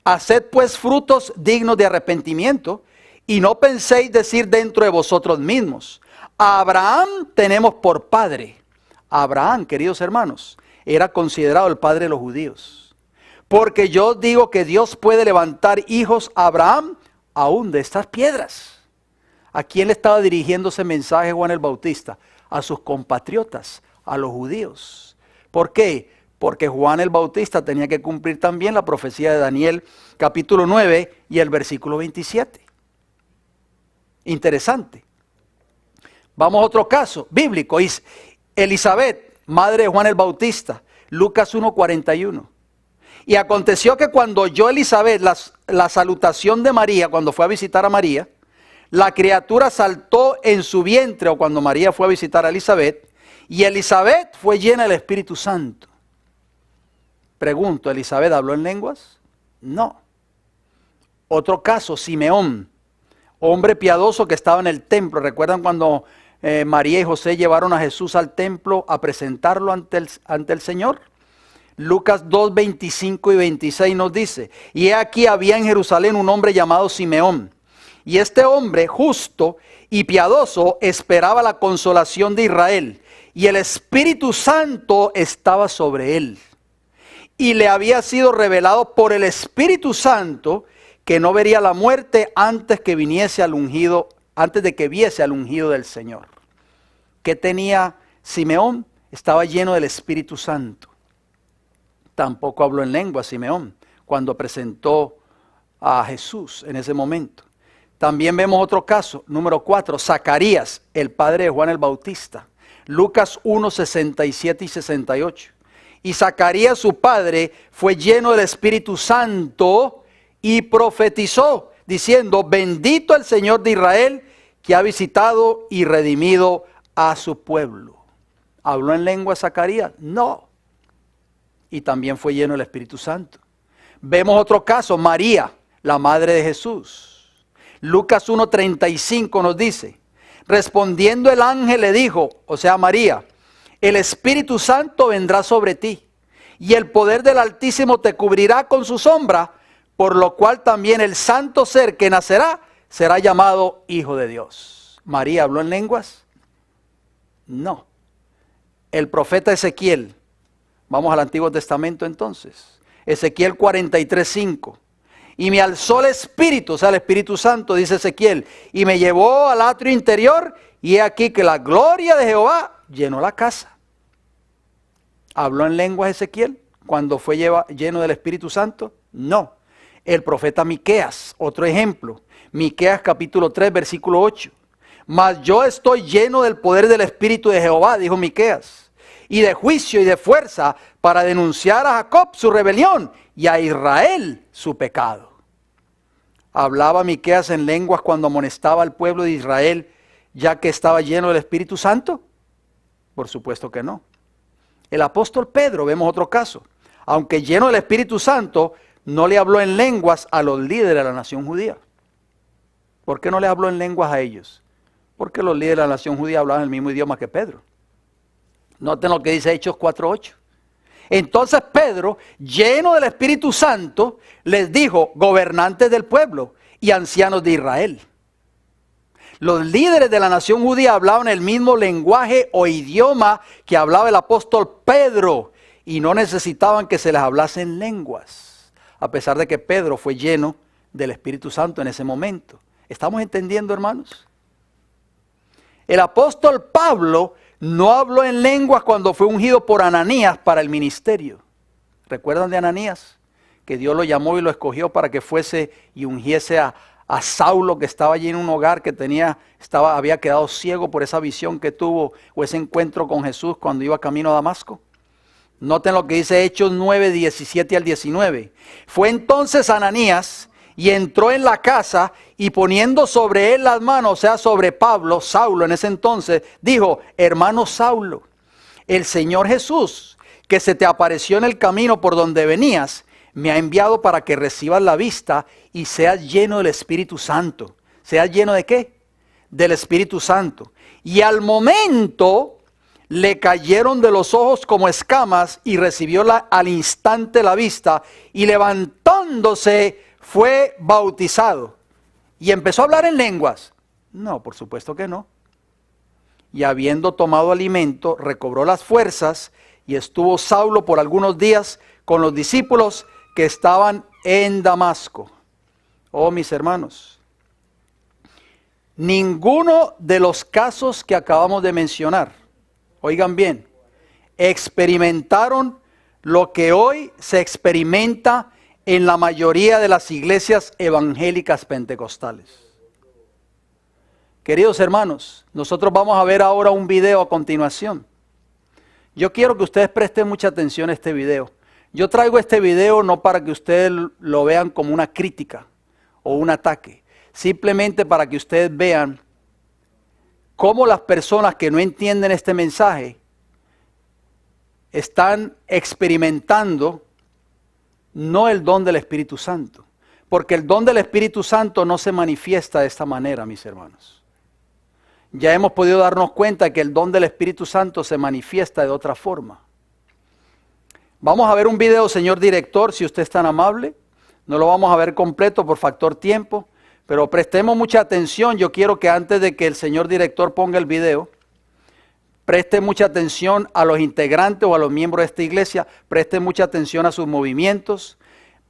Haced pues frutos dignos de arrepentimiento, y no penséis decir dentro de vosotros mismos, a Abraham tenemos por padre. Abraham, queridos hermanos, era considerado el padre de los judíos. Porque yo digo que Dios puede levantar hijos a Abraham aún de estas piedras. ¿A quién le estaba dirigiendo ese mensaje Juan el Bautista? A sus compatriotas, a los judíos. ¿Por qué? Porque Juan el Bautista tenía que cumplir también la profecía de Daniel capítulo 9 y el versículo 27. Interesante. Vamos a otro caso bíblico. Elizabeth, madre de Juan el Bautista, Lucas 1:41. Y aconteció que cuando oyó Elizabeth la salutación de María, cuando fue a visitar a María, la criatura saltó en su vientre, o cuando María fue a visitar a Elizabeth, y Elizabeth fue llena del Espíritu Santo. Pregunto, ¿Elizabeth habló en lenguas? No. Otro caso, Simeón, hombre piadoso que estaba en el templo. ¿Recuerdan cuando María y José llevaron a Jesús al templo a presentarlo ante el Señor? Lucas 2, 25 y 26 nos dice, y he aquí había en Jerusalén un hombre llamado Simeón, y este hombre justo y piadoso esperaba la consolación de Israel, y el Espíritu Santo estaba sobre él. Y le había sido revelado por el Espíritu Santo que no vería la muerte antes de que viese al ungido del Señor. ¿Qué tenía Simeón? Estaba lleno del Espíritu Santo. Tampoco habló en lengua Simeón cuando presentó a Jesús en ese momento. También vemos otro caso, número 4, Zacarías, el padre de Juan el Bautista. Lucas 1, 67 y 68. Y Zacarías, su padre, fue lleno del Espíritu Santo y profetizó, diciendo, bendito el Señor de Israel, que ha visitado y redimido a su pueblo. ¿Habló en lengua Zacarías? No. Y también fue lleno del Espíritu Santo. Vemos otro caso, María, la madre de Jesús. Lucas 1:35 nos dice, respondiendo el ángel le dijo, o sea María, el Espíritu Santo vendrá sobre ti, y el poder del Altísimo te cubrirá con su sombra, por lo cual también el santo ser que nacerá será llamado Hijo de Dios. ¿María habló en lenguas? No. El profeta Ezequiel, vamos al Antiguo Testamento entonces, Ezequiel 43:5. Y me alzó el Espíritu, o sea el Espíritu Santo, dice Ezequiel, y me llevó al atrio interior, y he aquí que la gloria de Jehová llenó la casa. ¿Habló en lenguas Ezequiel cuando fue lleno del Espíritu Santo? No. El profeta Miqueas, otro ejemplo, Miqueas capítulo 3, versículo 8. Mas yo estoy lleno del poder del Espíritu de Jehová, dijo Miqueas, y de juicio y de fuerza para denunciar a Jacob su rebelión y a Israel su pecado. ¿Hablaba Miqueas en lenguas cuando amonestaba al pueblo de Israel, ya que estaba lleno del Espíritu Santo? Por supuesto que no. El apóstol Pedro, vemos otro caso, aunque lleno del Espíritu Santo, no le habló en lenguas a los líderes de la nación judía. ¿Por qué no le habló en lenguas a ellos? Porque los líderes de la nación judía hablaban el mismo idioma que Pedro. Noten lo que dice Hechos 4:8. Entonces Pedro, lleno del Espíritu Santo, les dijo, gobernantes del pueblo y ancianos de Israel. Los líderes de la nación judía hablaban el mismo lenguaje o idioma que hablaba el apóstol Pedro y no necesitaban que se les hablase en lenguas, a pesar de que Pedro fue lleno del Espíritu Santo en ese momento. ¿Estamos entendiendo, hermanos? El apóstol Pablo no habló en lenguas cuando fue ungido por Ananías para el ministerio. ¿Recuerdan de Ananías? Que Dios lo llamó y lo escogió para que fuese y ungiese a Saulo, que estaba allí en un hogar que había quedado ciego por esa visión que tuvo o ese encuentro con Jesús cuando iba camino a Damasco. Noten lo que dice Hechos 9, 17 al 19. Fue entonces Ananías y entró en la casa y poniendo sobre él las manos, o sea, sobre Pablo, Saulo en ese entonces, dijo, hermano Saulo, el Señor Jesús, que se te apareció en el camino por donde venías, me ha enviado para que recibas la vista y seas lleno del Espíritu Santo. ¿Seas lleno de qué? Del Espíritu Santo. Y al momento le cayeron de los ojos como escamas y recibió al instante la vista y levantándose fue bautizado. ¿Y empezó a hablar en lenguas? No, por supuesto que no. Y habiendo tomado alimento, recobró las fuerzas y estuvo Saulo por algunos días con los discípulos que estaban en Damasco. Oh, mis hermanos, ninguno de los casos que acabamos de mencionar, oigan bien, experimentaron lo que hoy se experimenta en la mayoría de las iglesias evangélicas pentecostales. Queridos hermanos, nosotros vamos a ver ahora un video a continuación. Yo quiero que ustedes presten mucha atención a este video. Yo traigo este video no para que ustedes lo vean como una crítica o un ataque, simplemente para que ustedes vean cómo las personas que no entienden este mensaje están experimentando no el don del Espíritu Santo, porque el don del Espíritu Santo no se manifiesta de esta manera, mis hermanos. Ya hemos podido darnos cuenta que el don del Espíritu Santo se manifiesta de otra forma. Vamos a ver un video, señor director, si usted es tan amable. No lo vamos a ver completo por factor tiempo, pero prestemos mucha atención. Yo quiero que antes de que el señor director ponga el video, preste mucha atención a los integrantes o a los miembros de esta iglesia, preste mucha atención a sus movimientos,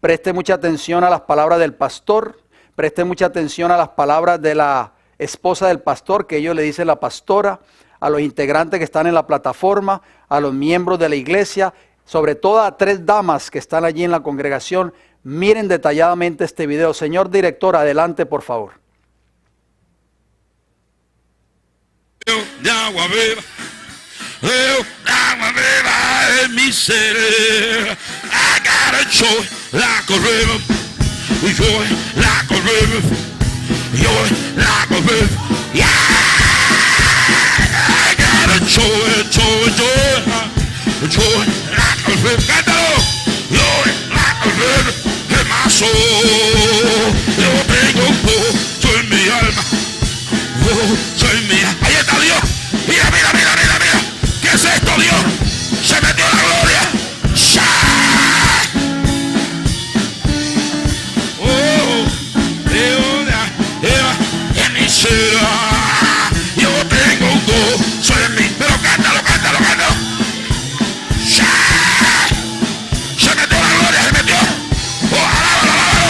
preste mucha atención a las palabras del pastor, preste mucha atención a las palabras de la esposa del pastor, que ellos le dicen la pastora, a los integrantes que están en la plataforma, a los miembros de la iglesia, sobre todo a 3 damas que están allí en la congregación. Miren detalladamente este video. Señor director, adelante por favor. De agua viva, agua viva en mi ser. I got a joy like a river, joy like a river, joy like a river. Yeah, I got a joy, joy, joy, joy like a river. Cántalo, joy like a river en my soul. Yo tengo gozo en mi alma. Soy mía. Ahí está Dios. Mira, mira, mira, mira, mira. ¿Qué es esto, Dios? Se metió la gloria. ¡Shah! Oh, en mi ser. Yo tengo gozo en mí. Pero cántalo, cántalo, cántalo. ¡Shah! Se metió la gloria, se metió. Oh, alábalo, alábalo.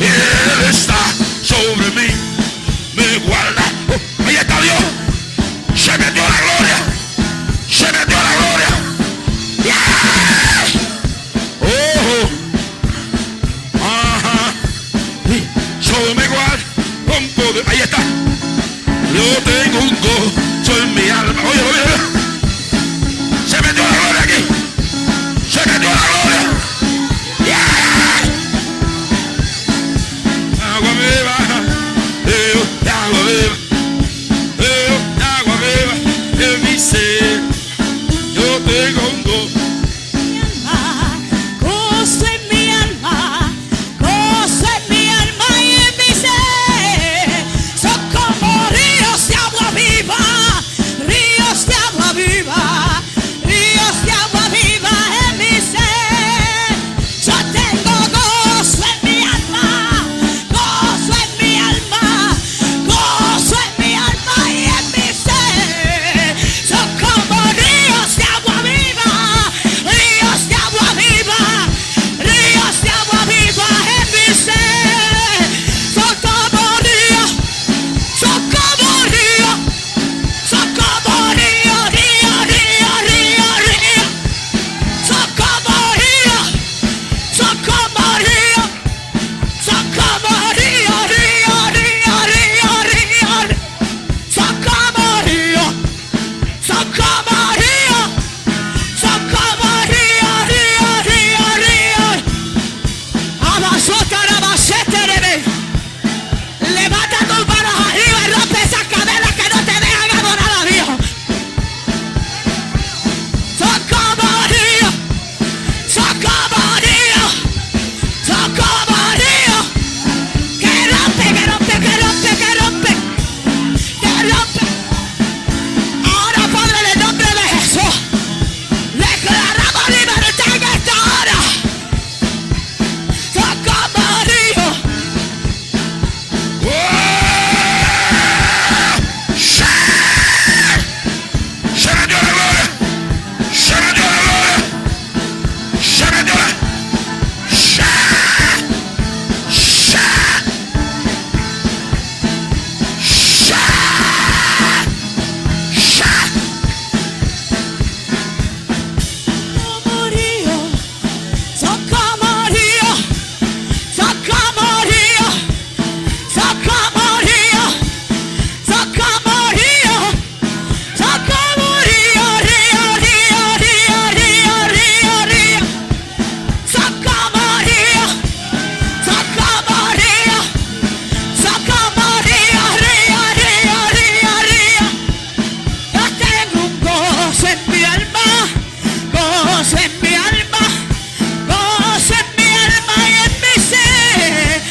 Él está sobre mí, me guarda. Ahí está Dios. Se metió la gloria. Se metió la gloria. Ajá. Solo me guarda con poder. Ahí está. Yo tengo un gozo en mi alma. Oye, oye, oye. Se metió la gloria aquí. Se metió la gloria. Agua viva. Agua viva. Agua viva en mi ser. Yo tengo un gozo. Gozo en mi alma, gozo en mi alma y en mi ser. Son como ríos de agua viva, ríos de agua viva, ríos de agua viva en mi ser. Yo tengo gozo en mi alma, gozo en mi alma, gozo en mi alma y en mi ser. Son como ríos de agua viva, ríos de agua viva, ríos de agua viva en mi ser. Son como ríos, son como ríos, son como ríos, ríos, ríos, ríos, ríos. Son como ríos, son como ríos, son como ríos, ríos, ríos, ríos, ríos. Son como ríos, son como ríos, son como ríos, ríos, ríos, ríos. Abasota, abasete, rebe. Levanta tus manos arriba y rompe esas cadenas que no te dejan adorar a Dios. Son como ríos, son como ríos, son como ríos. Que rompe, que rompe, que rompe, que rompe, que rompe. Ahora, Padre, en el nombre de Jesús, declaramos libertad en esta hora. Son como ríos. Se metió la gloria. Se metió la gloria. Se metió la. Como ríos, son como ríos, son como ríos, son como ríos, son como ríos, son como ríos, ríos, ríos, ríos, ríos, ríos, ríos. Son como ríos, son como ríos, son como ríos, ríos, ríos, ríos, ríos. Yo tengo un gozo en mi alma, gozo en mi alma, gozo en mi alma y en mi ser.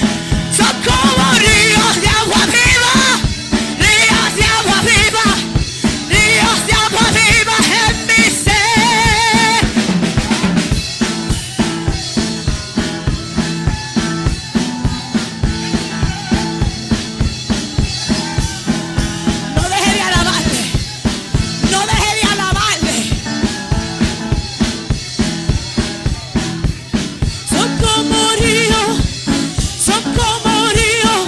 Son como ríos de agua viva, ríos de agua viva, ríos de agua viva en mi ser. No deje de alabarle, no deje de alabarle. Son como ríos, son como ríos,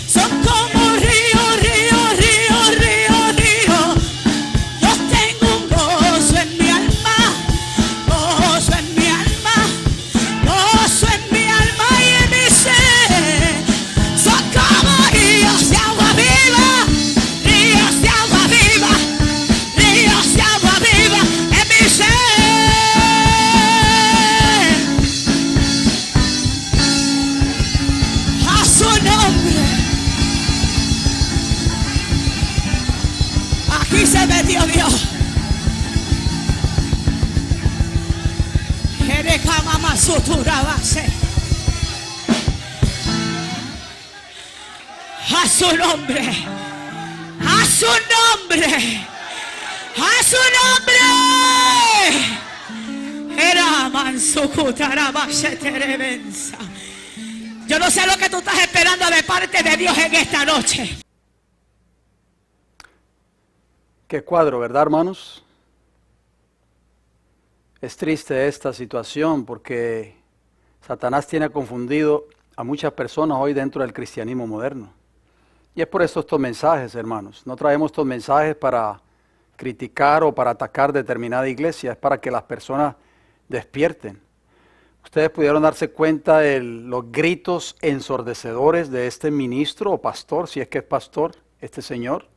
son como ríos, ríos, ríos, ríos, ríos. Yo tengo un gozo en mi alma, gozo en mi alma, gozo en mi alma y en mi ser. Son como ríos de agua viva, ríos de agua viva, ríos de agua viva en mi ser. A su nombre. Aquí se metió Dios. Jerecamama sutura base. A su nombre. A su nombre. A su nombre. Era mansucutarabase terebensa. Yo no sé lo que tú estás esperando de parte de Dios en esta noche. Qué cuadro, ¿verdad, hermanos? Es triste esta situación porque Satanás tiene confundido a muchas personas hoy dentro del cristianismo moderno. Y es por eso estos mensajes, hermanos. No traemos estos mensajes para criticar o para atacar determinada iglesia, es para que las personas despierten. Ustedes pudieron darse cuenta de los gritos ensordecedores de este ministro o pastor, si es que es pastor, este señor.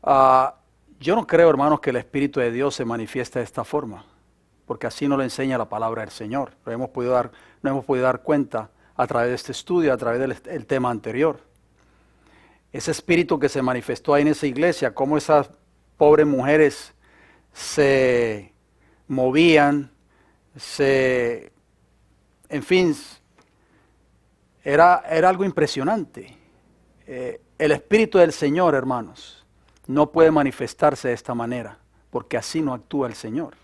Yo no creo, hermanos, que el Espíritu de Dios se manifieste de esta forma, porque así no lo enseña la palabra del Señor. Nos hemos podido dar cuenta a través de este estudio, a través del tema anterior. Ese espíritu que se manifestó ahí en esa iglesia, cómo esas pobres mujeres se movían, en fin, era algo impresionante. El Espíritu del Señor, hermanos, no puede manifestarse de esta manera, porque así no actúa el Señor.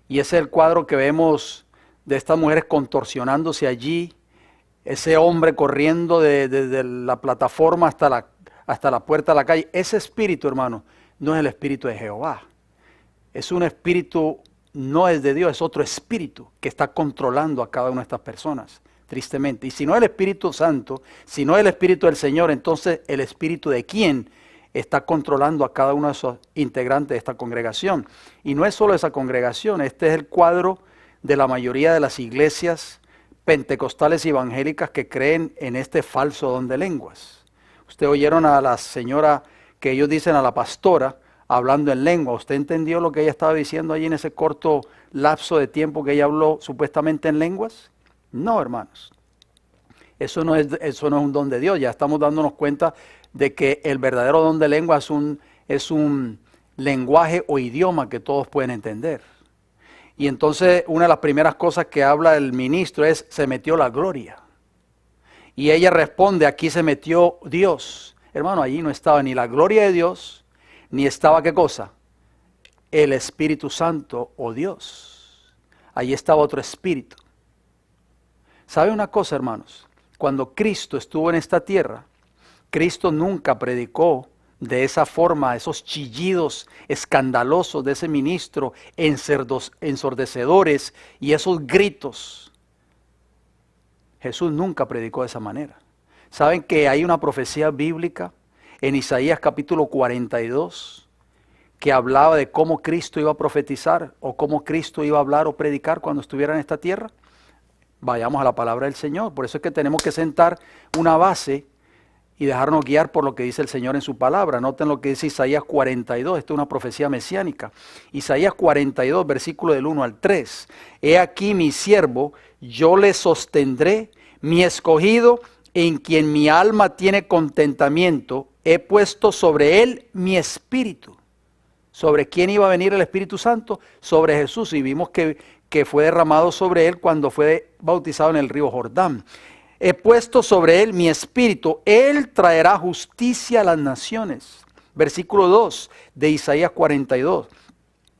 Y ese es el cuadro que vemos de estas mujeres contorsionándose allí, ese hombre corriendo desde la plataforma hasta la puerta de la calle. Ese espíritu, hermano, no es el espíritu de Jehová. Es un espíritu, no es de Dios, es otro espíritu que está controlando a cada una de estas personas, tristemente. Y si no es el Espíritu Santo, si no es el Espíritu del Señor, entonces el espíritu de quién está controlando a cada uno de esos integrantes de esta congregación. Y no es solo esa congregación, este es el cuadro de la mayoría de las iglesias pentecostales y evangélicas que creen en este falso don de lenguas. Ustedes oyeron a la señora, que ellos dicen a la pastora, hablando en lengua. ¿Usted entendió lo que ella estaba diciendo allí en ese corto lapso de tiempo que ella habló supuestamente en lenguas? No, hermanos. Eso no es un don de Dios. Ya estamos dándonos cuenta de que el verdadero don de lengua es un lenguaje o idioma que todos pueden entender. Y entonces una de las primeras cosas que habla el ministro es, se metió la gloria. Y ella responde, aquí se metió Dios. Hermano, allí no estaba ni la gloria de Dios, ni estaba, ¿qué cosa? El Espíritu Santo o Dios. Allí estaba otro espíritu. ¿Sabe una cosa, hermanos? Cuando Cristo estuvo en esta tierra, Cristo nunca predicó de esa forma, esos chillidos escandalosos de ese ministro, ensordecedores y esos gritos. Jesús nunca predicó de esa manera. ¿Saben que hay una profecía bíblica en Isaías capítulo 42 que hablaba de cómo Cristo iba a profetizar o cómo Cristo iba a hablar o predicar cuando estuviera en esta tierra? Vayamos a la palabra del Señor. Por eso es que tenemos que sentar una base y dejarnos guiar por lo que dice el Señor en su palabra. Noten lo que dice Isaías 42, esto es una profecía mesiánica. Isaías 42, versículo del 1 al 3. He aquí mi siervo, yo le sostendré, mi escogido, en quien mi alma tiene contentamiento, he puesto sobre él mi espíritu. ¿Sobre quién iba a venir el Espíritu Santo? Sobre Jesús, y vimos que fue derramado sobre él cuando fue bautizado en el río Jordán. He puesto sobre él mi espíritu, él traerá justicia a las naciones. Versículo 2 de Isaías 42.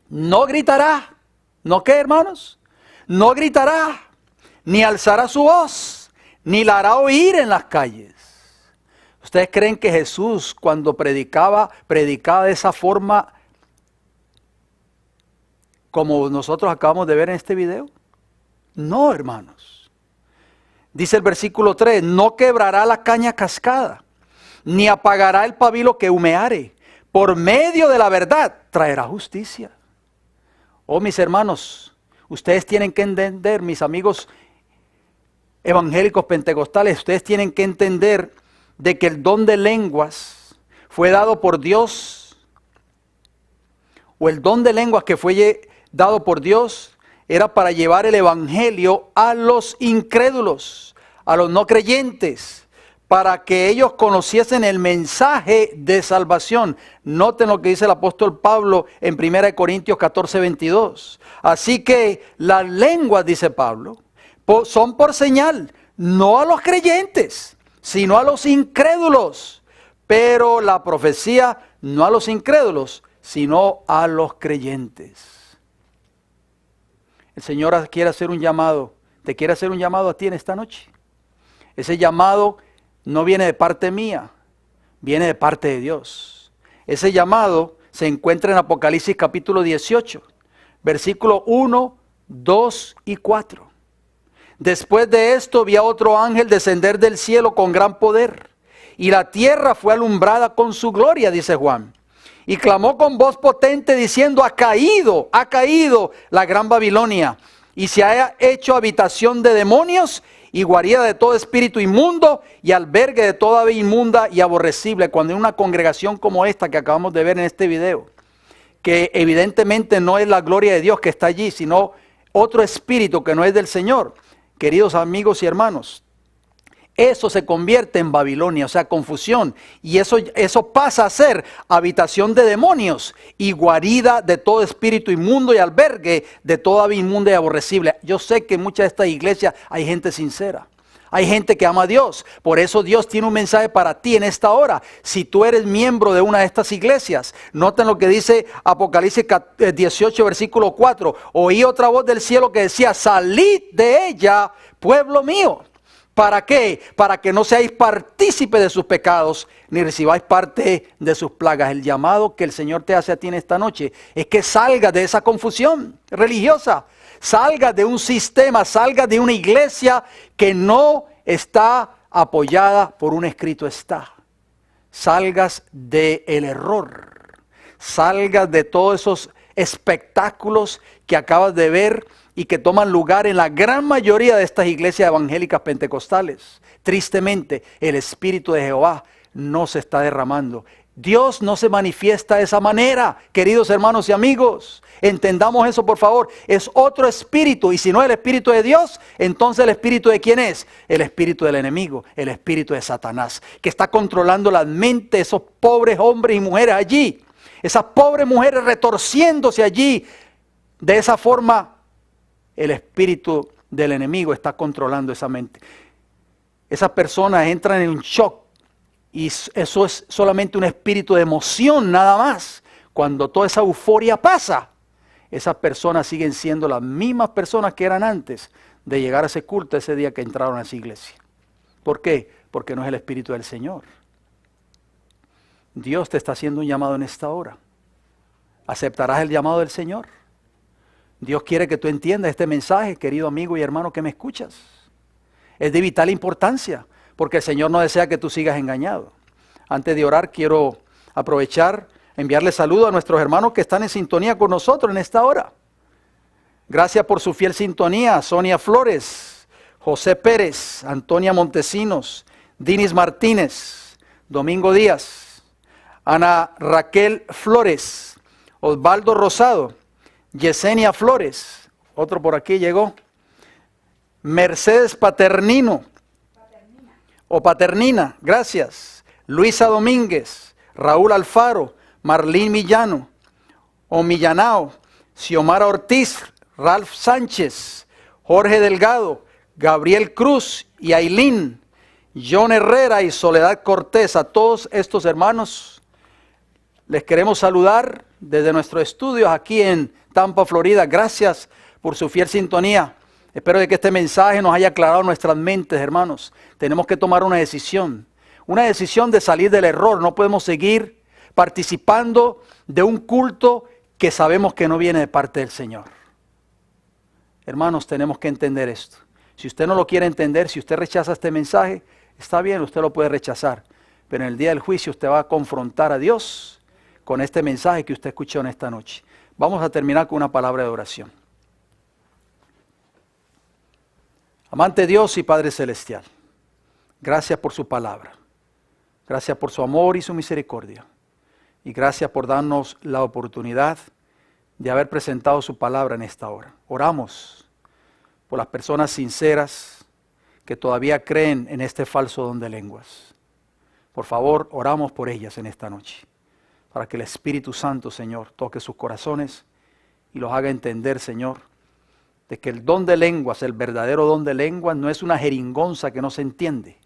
No gritará, ¿no qué, hermanos? No gritará, ni alzará su voz, ni la hará oír en las calles. ¿Ustedes creen que Jesús cuando predicaba de esa forma como nosotros acabamos de ver en este video? No, hermanos. Dice el versículo 3, no quebrará la caña cascada, ni apagará el pabilo que humeare. Por medio de la verdad traerá justicia. Oh, mis hermanos, ustedes tienen que entender, mis amigos evangélicos pentecostales, ustedes tienen que entender de que el don de lenguas fue dado por Dios, o el don de lenguas que fue dado por Dios era para llevar el evangelio a los incrédulos, a los no creyentes, para que ellos conociesen el mensaje de salvación. Noten lo que dice el apóstol Pablo en 1 Corintios 14, 22. Así que las lenguas, dice Pablo, son por señal, no a los creyentes, sino a los incrédulos. Pero la profecía no a los incrédulos, sino a los creyentes. El Señor quiere hacer un llamado, te quiere hacer un llamado a ti en esta noche. Ese llamado no viene de parte mía, viene de parte de Dios. Ese llamado se encuentra en Apocalipsis capítulo 18, versículo 1, 2 y 4. Después de esto vi a otro ángel descender del cielo con gran poder, y la tierra fue alumbrada con su gloria, dice Juan. Y clamó con voz potente diciendo, ha caído la gran Babilonia, y se ha hecho habitación de demonios y guarida de todo espíritu inmundo y albergue de toda ave inmunda y aborrecible. Cuando en una congregación como esta que acabamos de ver en este video, que evidentemente no es la gloria de Dios que está allí, sino otro espíritu que no es del Señor, queridos amigos y hermanos, eso se convierte en Babilonia, o sea, confusión. Y eso pasa a ser habitación de demonios y guarida de todo espíritu inmundo y albergue de toda ave inmunda y aborrecible. Yo sé que en muchas de estas iglesias hay gente sincera. Hay gente que ama a Dios. Por eso Dios tiene un mensaje para ti en esta hora. Si tú eres miembro de una de estas iglesias, noten lo que dice Apocalipsis 18, versículo 4. Oí otra voz del cielo que decía, salid de ella, pueblo mío. ¿Para qué? Para que no seáis partícipes de sus pecados, ni recibáis parte de sus plagas. El llamado que el Señor te hace a ti en esta noche es que salgas de esa confusión religiosa. Salgas de un sistema, salgas de una iglesia que no está apoyada por un escrito está. Salgas del error. Salgas de todos esos espectáculos que acabas de ver y que toman lugar en la gran mayoría de estas iglesias evangélicas pentecostales. Tristemente, el Espíritu de Jehová no se está derramando. Dios no se manifiesta de esa manera, queridos hermanos y amigos. Entendamos eso, por favor. Es otro espíritu, y si no el Espíritu de Dios, entonces el Espíritu de ¿quién es? El Espíritu del enemigo, el Espíritu de Satanás, que está controlando las mentes de esos pobres hombres y mujeres allí. Esas pobres mujeres retorciéndose allí. De esa forma, el espíritu del enemigo está controlando esa mente. Esas personas entran en un shock y eso es solamente un espíritu de emoción nada más. Cuando toda esa euforia pasa, esas personas siguen siendo las mismas personas que eran antes de llegar a ese culto ese día que entraron a esa iglesia. ¿Por qué? Porque no es el espíritu del Señor. Dios te está haciendo un llamado en esta hora. ¿Aceptarás el llamado del Señor? Dios quiere que tú entiendas este mensaje, querido amigo y hermano que me escuchas. Es de vital importancia, porque el Señor no desea que tú sigas engañado. Antes de orar, quiero aprovechar, enviarle saludos a nuestros hermanos que están en sintonía con nosotros en esta hora. Gracias por su fiel sintonía, Sonia Flores, José Pérez, Antonia Montesinos, Dinis Martínez, Domingo Díaz, Ana Raquel Flores, Osvaldo Rosado, Yesenia Flores, otro por aquí llegó, Mercedes Paternino, Paternina, gracias, Luisa Domínguez, Raúl Alfaro, Marlín Millano, Millanao, Xiomara Ortiz, Ralph Sánchez, Jorge Delgado, Gabriel Cruz y Ailín, John Herrera y Soledad Cortés. A todos estos hermanos les queremos saludar desde nuestros estudios aquí en Tampa, Florida. Gracias por su fiel sintonía. Espero de que este mensaje nos haya aclarado nuestras mentes, hermanos. Tenemos que tomar una decisión de salir del error. No podemos seguir participando de un culto que sabemos que no viene de parte del Señor. Hermanos, tenemos que entender esto. Si usted no lo quiere entender, si usted rechaza este mensaje, está bien, usted lo puede rechazar. Pero en el día del juicio usted va a confrontar a Dios con este mensaje que usted escuchó en esta noche. Vamos a terminar con una palabra de oración. Amante Dios y Padre Celestial, gracias por su palabra. Gracias por su amor y su misericordia. Y gracias por darnos la oportunidad de haber presentado su palabra en esta hora. Oramos por las personas sinceras que todavía creen en este falso don de lenguas. Por favor, oramos por ellas en esta noche, para que el Espíritu Santo, Señor, toque sus corazones y los haga entender, Señor, de que el don de lenguas, el verdadero don de lenguas, no es una jeringonza que no se entiende,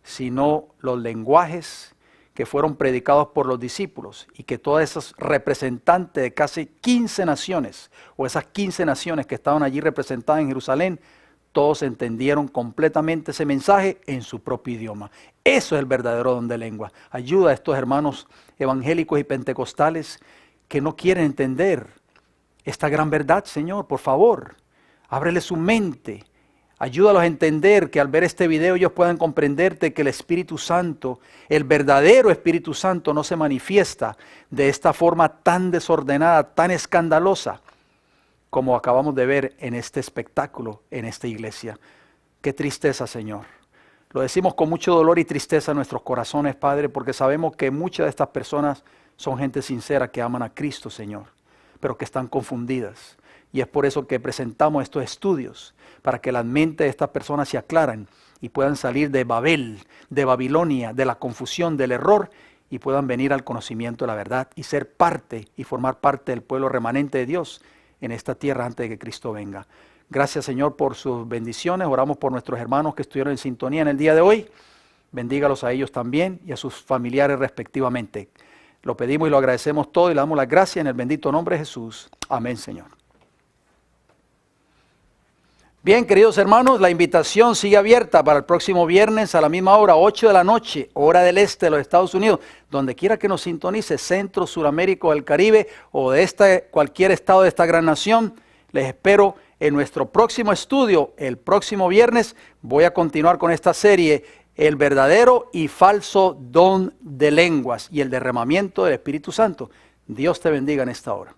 sino los lenguajes que fueron predicados por los discípulos y que todas esas representantes de casi 15 naciones, o esas 15 naciones que estaban allí representadas en Jerusalén, todos entendieron completamente ese mensaje en su propio idioma. Eso es el verdadero don de lengua. Ayuda a estos hermanos evangélicos y pentecostales que no quieren entender esta gran verdad, Señor. Por favor, ábrele su mente, Ayúdalos a entender que al ver este video ellos puedan comprenderte que el Espíritu Santo, el verdadero Espíritu Santo, no se manifiesta de esta forma tan desordenada, tan escandalosa, como acabamos de ver en este espectáculo, en esta iglesia. Qué tristeza, Señor. Lo decimos con mucho dolor y tristeza en nuestros corazones, Padre, porque sabemos que muchas de estas personas son gente sincera que aman a Cristo, Señor, pero que están confundidas. Y es por eso que presentamos estos estudios, para que las mentes de estas personas se aclaren y puedan salir de Babel, de Babilonia, de la confusión, del error, y puedan venir al conocimiento de la verdad y ser parte y formar parte del pueblo remanente de Dios en esta tierra antes de que Cristo venga. Gracias, Señor, por sus bendiciones. Oramos por nuestros hermanos que estuvieron en sintonía en el día de hoy. Bendígalos a ellos también y a sus familiares respectivamente. Lo pedimos y lo agradecemos todo y le damos las gracias en el bendito nombre de Jesús. Amén, Señor. Bien, queridos hermanos, la invitación sigue abierta para el próximo viernes a la misma hora, 8 de la noche, hora del este de los Estados Unidos. Donde quiera que nos sintonice, Centro, Suramérica o el Caribe o de cualquier estado de esta gran nación, les espero en nuestro próximo estudio. El próximo viernes voy a continuar con esta serie, el verdadero y falso don de lenguas y el derramamiento del Espíritu Santo. Dios te bendiga en esta hora.